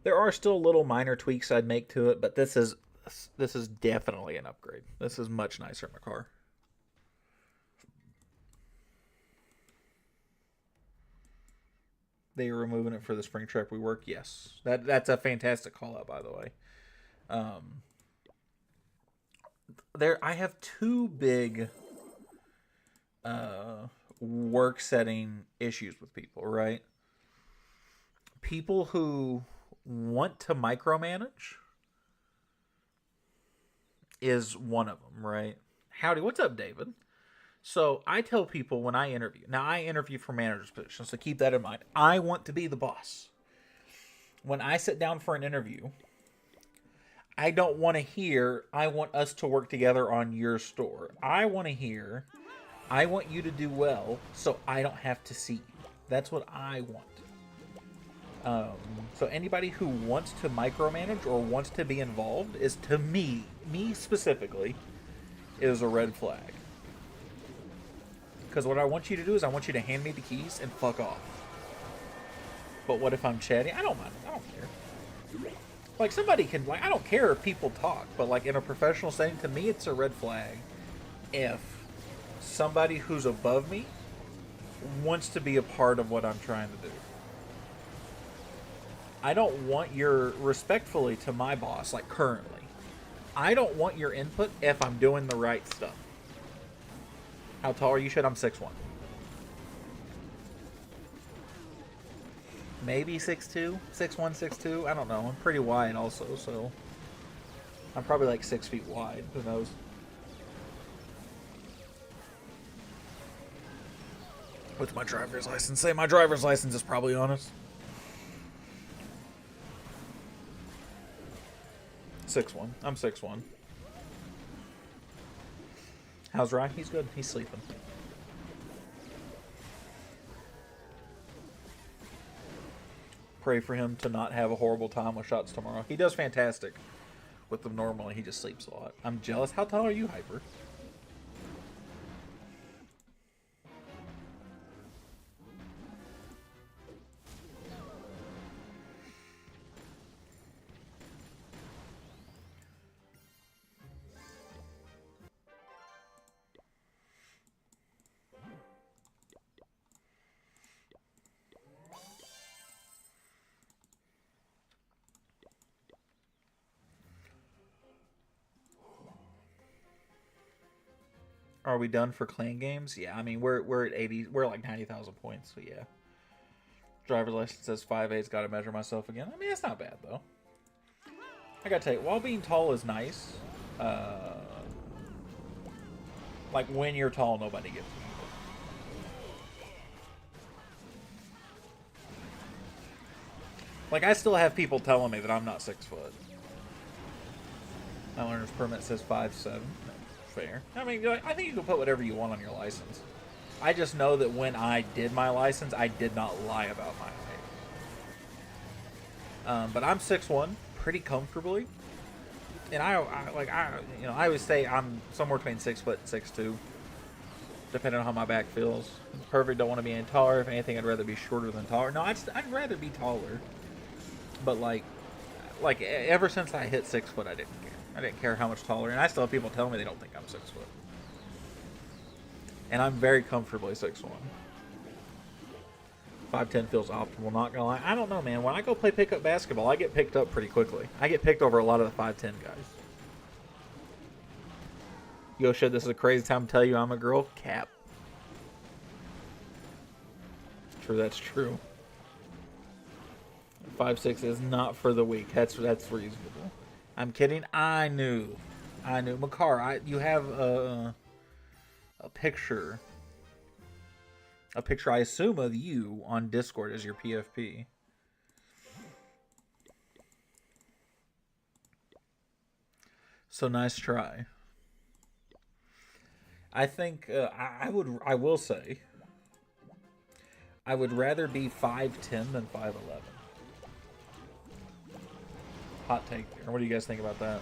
There are still little minor tweaks I'd make to it, but this is definitely an upgrade. This is much nicer in the car. They are removing it for the spring trap rework. Yes, that's a fantastic call out, by the way. I have two big work setting issues with people, right? People who want to micromanage is one of them, right? Howdy, what's up, David? So I tell people when I interview, now I interview for manager's position, so keep that in mind. I want to be the boss. When I sit down for an interview, I don't want to hear, I want us to work together on your store. I want to hear, I want you to do well so I don't have to see you. That's what I want. So anybody who wants to micromanage or wants to be involved is, to me specifically, is a red flag. Because what I want you to do is I want you to hand me the keys and fuck off. But what if I'm chatty? I don't mind. I don't care. Like, somebody can, like, I don't care if people talk, but, like, in a professional setting, to me, it's a red flag if somebody who's above me wants to be a part of what I'm trying to do. I don't want your, respectfully to my boss, like, currently, I don't want your input if I'm doing the right stuff. How tall are you? Shit, I'm 6'1". Maybe 6'2", 6'1", 6'2". I don't know. I'm pretty wide also, so I'm probably like 6 feet wide. Who knows? With my driver's license. Say my driver's license is probably honest. 6'1". I'm 6'1". How's Ryan? He's good. He's sleeping. Pray for him to not have a horrible time with shots tomorrow. He does fantastic with them normally. He just sleeps a lot. I'm jealous. How tall are you, Hyper? Are we done for clan games? Yeah, I mean we're at 80. We're like 90,000 points. So yeah. Driver's license says 5'8". Got to measure myself again. I mean, it's not bad though. I gotta tell you, while being tall is nice, like when you're tall, nobody gets it. Like, I still have people telling me that I'm not 6 foot. My learner's permit says 5'7". Fair. I mean, I think you can put whatever you want on your license. I just know that when I did my license, I did not lie about my height. But I'm 6'1", pretty comfortably, and I always say I'm somewhere between 6 foot and 6'2", depending on how my back feels. Perfect. Don't want to be any taller. If anything, I'd rather be shorter than taller. No, I'd rather be taller. But like ever since I hit 6 foot, I didn't care. I didn't care how much taller, and I still have people telling me they don't think I'm 6 foot. And I'm very comfortably 6'1". 5'10" feels optimal, not gonna lie. I don't know, man. When I go play pickup basketball, I get picked up pretty quickly. I get picked over a lot of the 5'10" guys. Yo, shit, this is a crazy time to tell you I'm a girl. Cap. True, that's true. 5'6" is not for the weak. That's reasonable. I'm kidding. I knew. Makar, you have a picture. A picture, I assume, of you on Discord as your PFP. So nice try. I think I will say I would rather be 5'10" than 5'11". Hot take there. What do you guys think about that?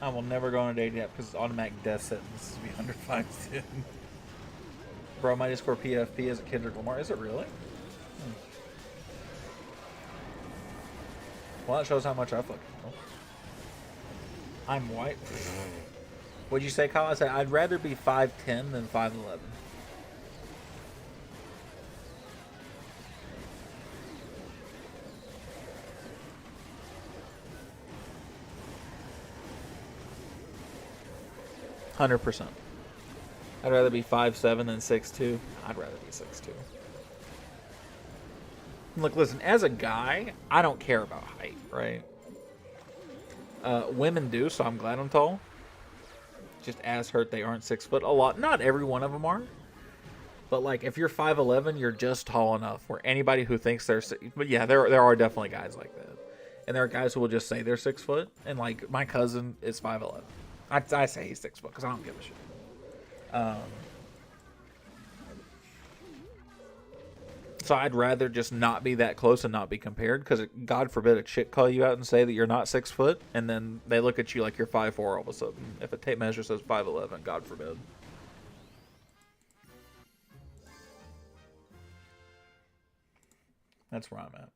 I will never go on a date yet because it's automatic death sentence to be under 5'10". Bro, my Discord PFP is Kendrick Lamar. Is it really? Well, that shows how much I fucking know. I'm white. What'd you say, Kyle? I said I'd rather be 5'10" than 5'11". 100%. I'd rather be 5'7" than 6'2". I'd rather be 6'2". Look, listen, as a guy, I don't care about height, right? Women do, so I'm glad I'm tall. Just as hurt they aren't 6 foot. A lot, not every one of them are. But like, if you're 5'11", you're just tall enough where anybody who thinks they're, but yeah, there are definitely guys like that, and there are guys who will just say they're 6 foot. And like, my cousin is 5'11". I say he's 6 foot because I don't give a shit. So I'd rather just not be that close and not be compared, because God forbid a chick call you out and say that you're not 6 foot, and then they look at you like you're 5'4" all of a sudden. If a tape measure says 5'11", God forbid. That's where I'm at.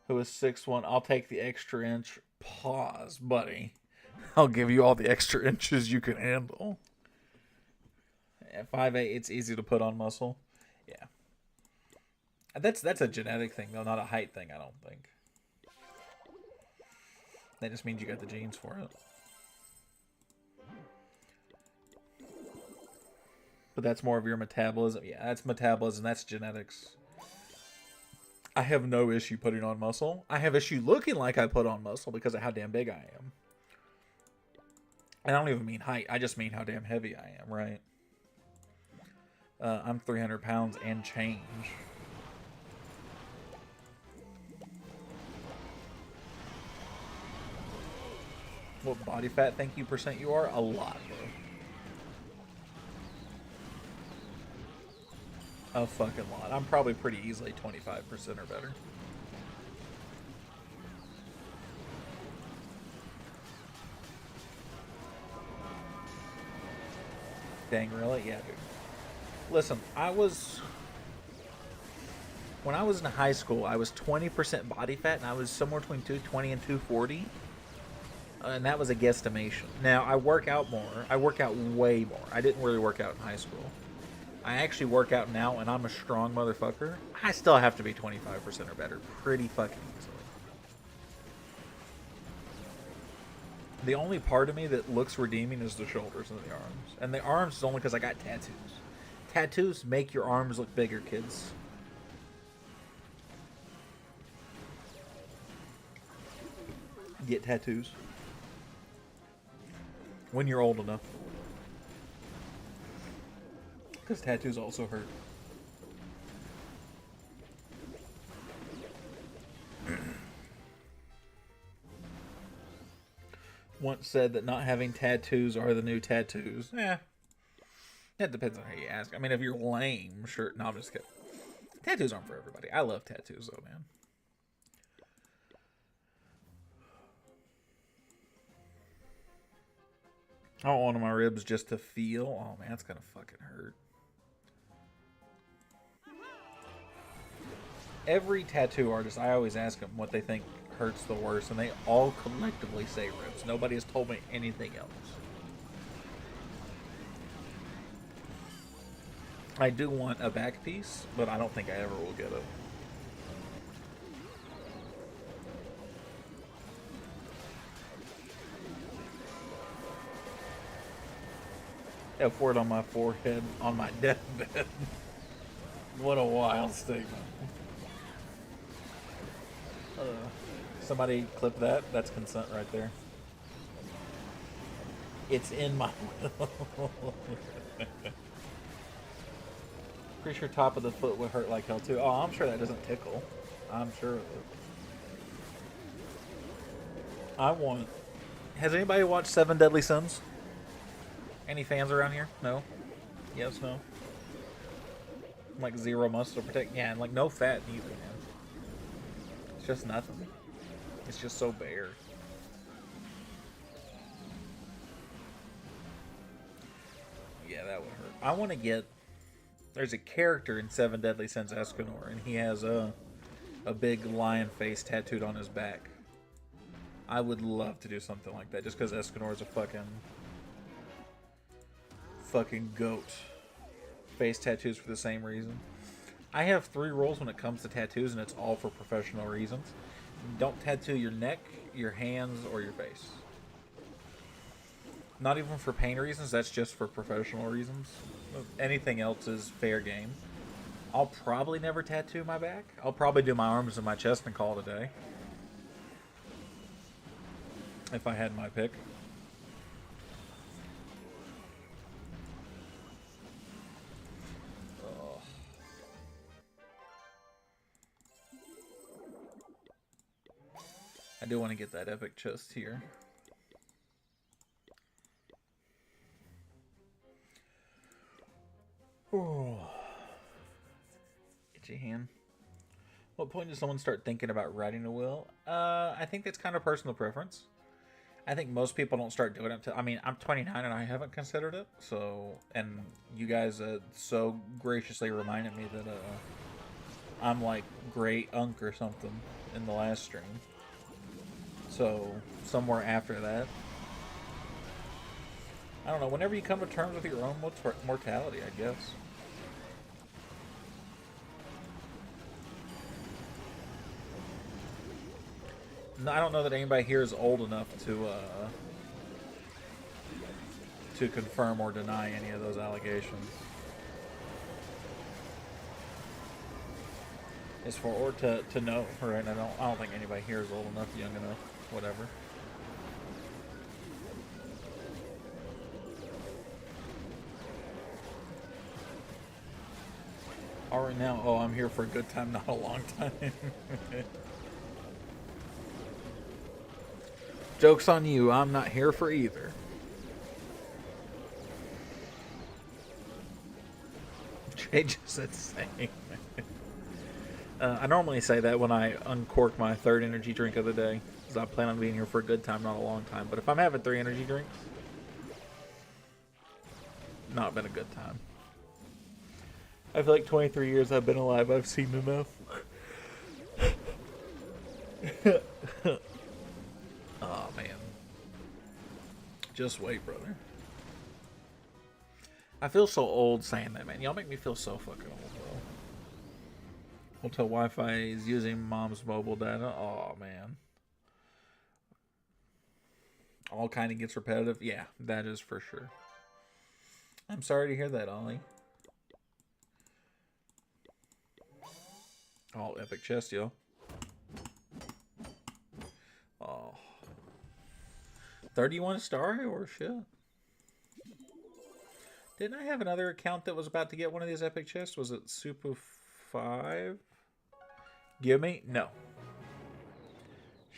Who is 6'1"? I'll take the extra inch. Pause, buddy. I'll give you all the extra inches you can handle. At 5'8", it's easy to put on muscle. Yeah. That's a genetic thing, though, not a height thing, I don't think. That just means you got the genes for it. But that's more of your metabolism. Yeah, that's metabolism. That's genetics. I have no issue putting on muscle. I have issue looking like I put on muscle because of how damn big I am. I don't even mean height. I just mean how damn heavy I am, right? I'm 300 pounds and change. What body fat think you percent you are? A lot, bro. A fucking lot. I'm probably pretty easily 25% or better. Dang, really? Yeah, dude. Listen, when I was in high school, I was 20% body fat, and I was somewhere between 220 and 240. And that was a guesstimation. Now, I work out more. I work out way more. I didn't really work out in high school. I actually work out now, and I'm a strong motherfucker. I still have to be 25% or better pretty fucking easily. The only part of me that looks redeeming is the shoulders and the arms. And the arms is only because I got tattoos. Tattoos make your arms look bigger, kids. Get tattoos. When you're old enough. Because tattoos also hurt. Once said that not having tattoos are the new tattoos. Yeah. That depends on how you ask. I mean, if you're lame, sure. No, I'm just kidding. Tattoos aren't for everybody. I love tattoos, though, man. I want one of my ribs just to feel. Oh, man, that's going to fucking hurt. Every tattoo artist, I always ask them what they think hurts the worst, and they all collectively say ribs. Nobody has told me anything else. I do want a back piece, but I don't think I ever will get it. F word on my forehead on my deathbed. What a wild statement. Somebody clip that. That's consent right there. It's in my will. Pretty sure top of the foot would hurt like hell too. Oh, I'm sure that doesn't tickle. I'm sure of it. I want... Has anybody watched Seven Deadly Sins? Any fans around here? No? Yes, no? Like zero muscle protect. Yeah, and like no fat neither, man. It's just nothing. It's just so bare. Yeah, that would hurt. I want to get. There's a character in Seven Deadly Sins, Escanor, and he has a big lion face tattooed on his back. I would love to do something like that, just because Escanor is a fucking goat. Face tattoos for the same reason. I have 3 rules when it comes to tattoos, and it's all for professional reasons. Don't tattoo your neck, your hands, or your face. Not even for pain reasons, that's just for professional reasons. Anything else is fair game. I'll probably never tattoo my back. I'll probably do my arms and my chest and call it a day. If I had my pick. Oh. I do want to get that epic chest here. Oh. Itchy hand. What point does someone start thinking about writing a will? I think that's kind of personal preference. I think most people don't start doing it until, I mean, I'm 29 and I haven't considered it. So, and you guys so graciously reminded me that I'm like great unk or something in the last stream. So, somewhere after that. I don't know, whenever you come to terms with your own mortality, I guess. No, I don't know that anybody here is old enough to confirm or deny any of those allegations. As for or to know, right? I don't think anybody here is old enough, young enough, whatever. All right now, oh, I'm here for a good time, not a long time. Joke's on you, I'm not here for either. Jay just said same. I normally say that when I uncork my 3rd energy drink of the day, because I plan on being here for a good time, not a long time. But if I'm having 3 energy drinks, not been a good time. I feel like 23 years I've been alive, I've seen enough. Oh, man. Just wait, brother. I feel so old saying that, man. Y'all make me feel so fucking old, bro. Hotel Wi-Fi is using mom's mobile data. Oh, man. All kind of gets repetitive. Yeah, that is for sure. I'm sorry to hear that, Ollie. Oh, epic chest, yo. Oh. 31 star or shit? Didn't I have another account that was about to get one of these epic chests? Was it Super 5? Give me? No.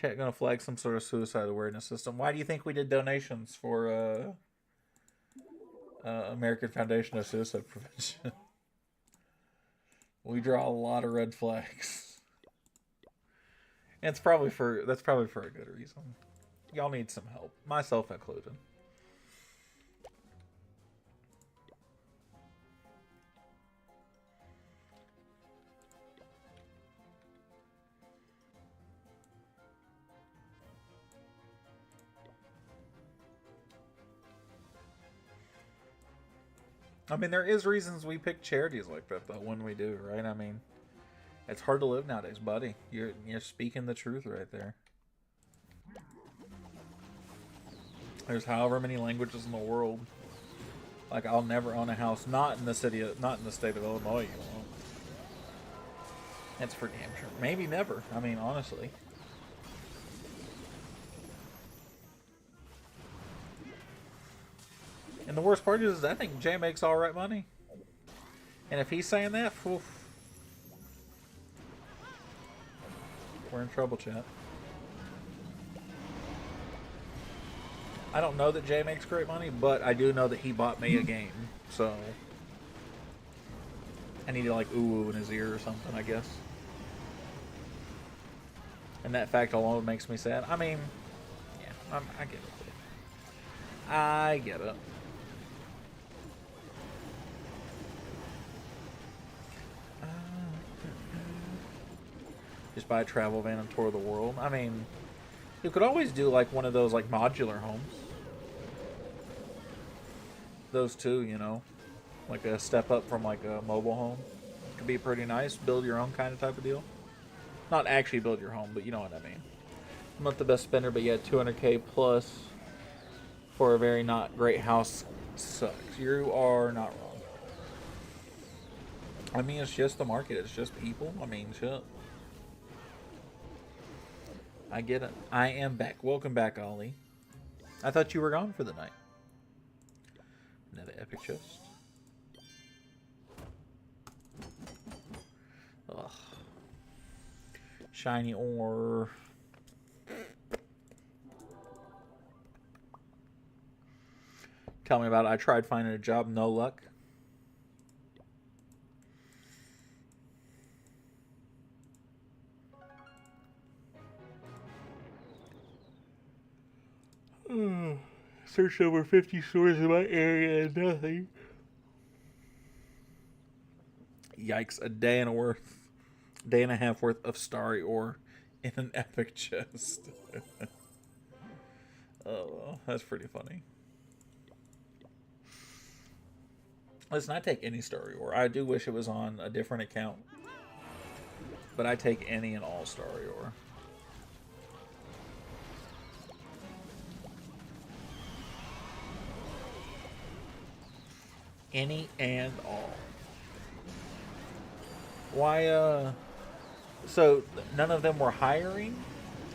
Chat gonna flag some sort of suicide awareness system. Why do you think we did donations for American Foundation of Suicide Prevention? We draw a lot of red flags. And that's probably for a good reason. Y'all need some help, myself included. I mean, there is reasons we pick charities like that, though, when we do, right? I mean, it's hard to live nowadays, buddy. You're speaking the truth right there. There's however many languages in the world. Like, I'll never own a house, not in the state of Illinois, you know. That's for damn sure. Maybe never. I mean, honestly. And the worst part is I think Jay makes all right money. And if he's saying that, oof, we're in trouble, chat. I don't know that Jay makes great money, but I do know that he bought me a game. So I need to like ooh in his ear or something, I guess. And that fact alone makes me sad. I mean, yeah, I get it. I get it. Just buy a travel van and tour the world. I mean, you could always do like one of those like modular homes. Those two, you know, like a step up from like a mobile home. Could be pretty nice. Build your own kind of type of deal. Not actually build your home, but you know what I mean. I'm not the best spender, but yeah, 200K plus for a very not great house sucks. You are not wrong. I mean, it's just the market. It's just people. I mean, shit. I get it. I am back. Welcome back, Ollie. I thought you were gone for the night. Another epic chest. Ugh. Shiny ore. Tell me about it. I tried finding a job, no luck. Searched over 50 stores in my area and nothing. Yikes, a day and a half worth of starry ore in an epic chest. Oh, that's pretty funny. Listen, I take any starry ore. I do wish it was on a different account, but I take any and all starry ore. Any and all. Why, so none of them were hiring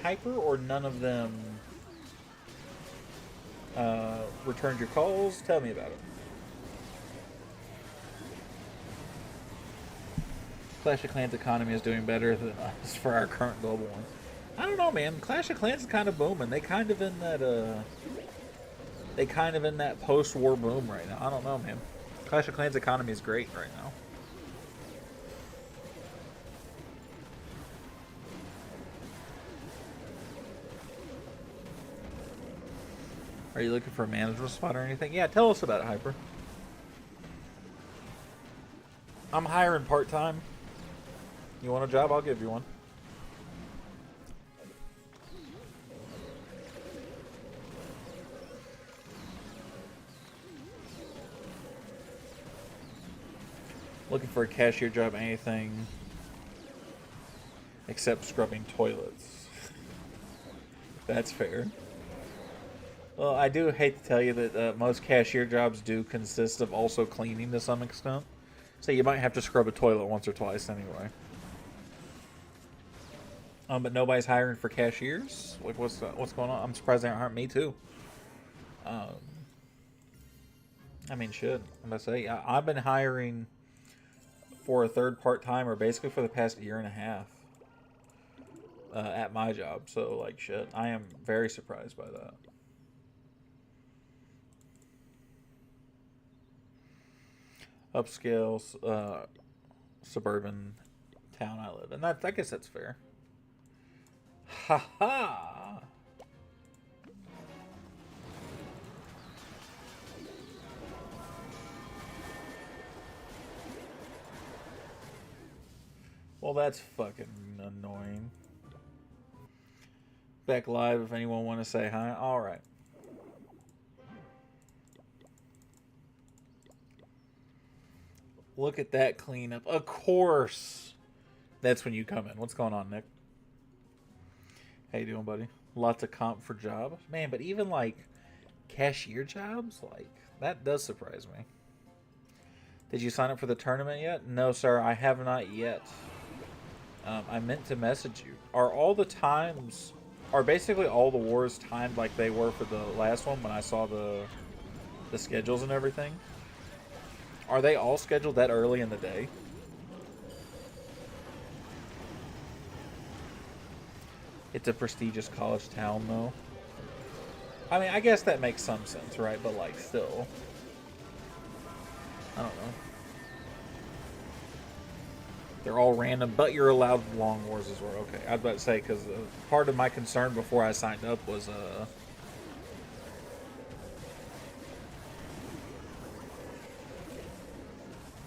Hyper, or none of them returned your calls? Tell me about it. Clash of Clans economy is doing better than us for our current global ones. I don't know, man. Clash of Clans is kind of booming. They kind of in that post-war boom right now. I don't know, man. Clash of Clans economy is great right now. Are you looking for a management spot or anything? Yeah, tell us about it, Hyper. I'm hiring part-time. You want a job? I'll give you one. Looking for a cashier job, anything except scrubbing toilets. That's fair. Well, I do hate to tell you that most cashier jobs do consist of also cleaning to some extent. So you might have to scrub a toilet once or twice anyway. But nobody's hiring for cashiers? Like, what's going on? I'm surprised they aren't hiring me, too. I mean, shit. I'm going to say, I've been hiring for a third part-timer basically for the past year and a half at my job. So, like, shit. I am very surprised by that. Upscale, suburban town I live in. I guess that's fair. Ha ha! Well, that's fucking annoying. Back live if anyone want to say hi. Alright. Look at that cleanup. Of course! That's when you come in. What's going on, Nick? How you doing, buddy? Lots of comp for jobs. Man, but even, like, cashier jobs? Like, that does surprise me. Did you sign up for the tournament yet? No, sir, I have not yet. I meant to message you. Are all the times... Are basically all the wars timed like they were for the last one when I saw the schedules and everything? Are they all scheduled that early in the day? It's a prestigious college town, though. I mean, I guess that makes some sense, right? But, like, still. I don't know. They're all random, but you're allowed long wars as well. Okay, I was about to say, because part of my concern before I signed up was,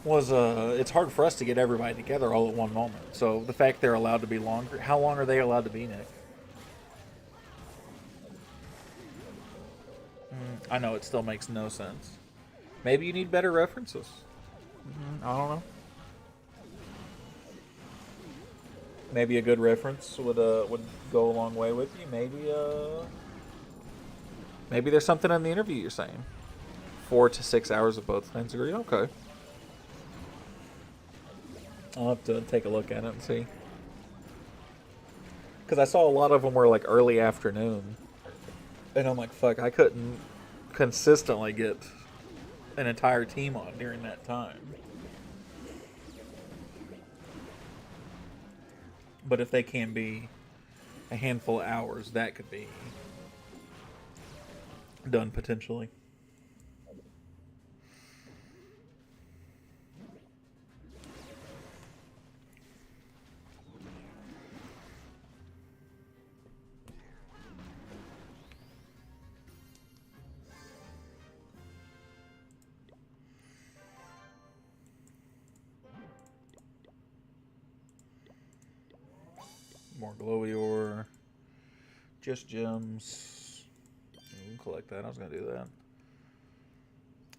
was it's hard for us to get everybody together all at one moment. So the fact they're allowed to be longer, how long are they allowed to be, Nick? I know it still makes no sense. Maybe you need better references. I don't know. Maybe a good reference would go a long way with you. Maybe there's something in the interview you're saying. 4 to 6 hours of both things agree. Okay. I'll have to take a look at it and see. Because I saw a lot of them were like early afternoon. And I'm like, fuck, I couldn't consistently get an entire team on during that time. But if they can be a handful of hours, that could be done potentially. More glowy ore. Just gems. We'll collect that. I was going to do that.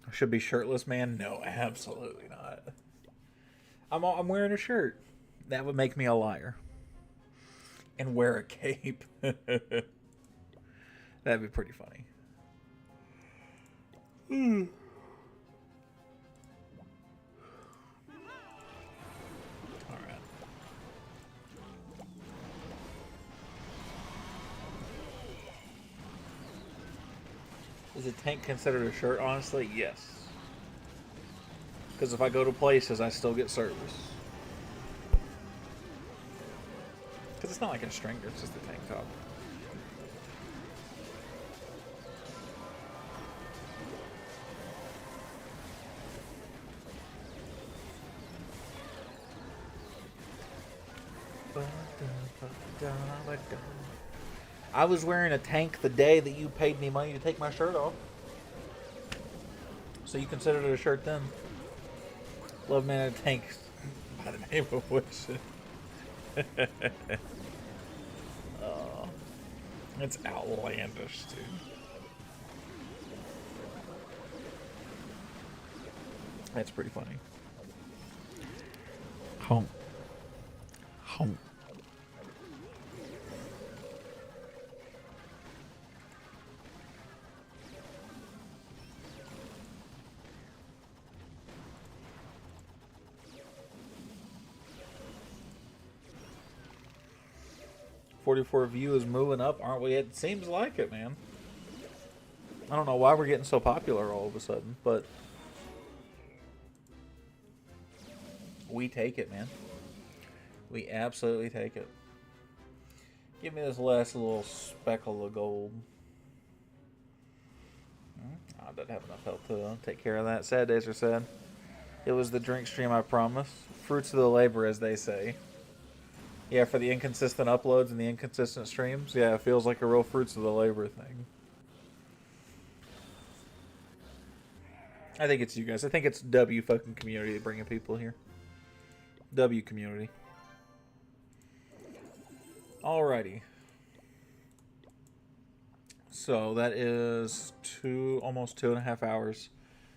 I should be shirtless, man? No, absolutely not. I'm wearing a shirt. That would make me a liar. And wear a cape. That'd be pretty funny. Alright. Is a tank considered a shirt? Honestly, yes. Because if I go to places, I still get service. Because it's not like a string, it's just a tank top. I was wearing a tank the day that you paid me money to take my shirt off. So you considered it a shirt then? Love man in a tank by the name of which. It's outlandish, dude. That's pretty funny. Home. Home. .44 view is moving up, aren't we? It seems like it, man. I don't know why we're getting so popular all of a sudden, but we take it, man. We absolutely take it. Give me this last little speckle of gold. I don't have enough health to take care of that. Sad days are sad. It was the drink stream, I promise. Fruits of the labor, as they say. Yeah, for the inconsistent uploads and the inconsistent streams, yeah, it feels like a real fruits of the labor thing. I think it's you guys. I think it's W fucking community bringing people here. W community. Alrighty. So that is almost 2.5 hours.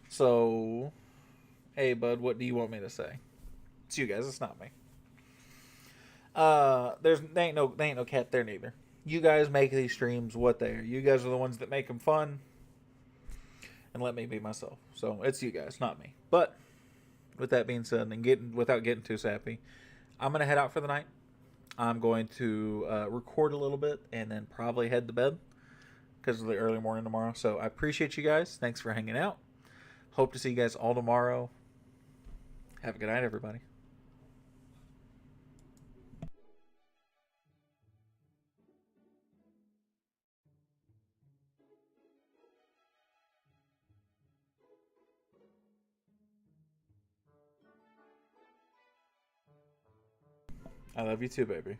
So, hey bud, what do you want me to say? It's you guys. It's not me. They ain't no cat there neither. You guys make these streams what they are. You guys are the ones that make them fun, and let me be myself. So it's you guys, not me. But with that being said, and without getting too sappy, I'm gonna head out for the night. I'm going to record a little bit and then probably head to bed because of the early morning tomorrow. So I appreciate you guys. Thanks for hanging out. Hope to see you guys all tomorrow. Have a good night, everybody. I love you too, baby.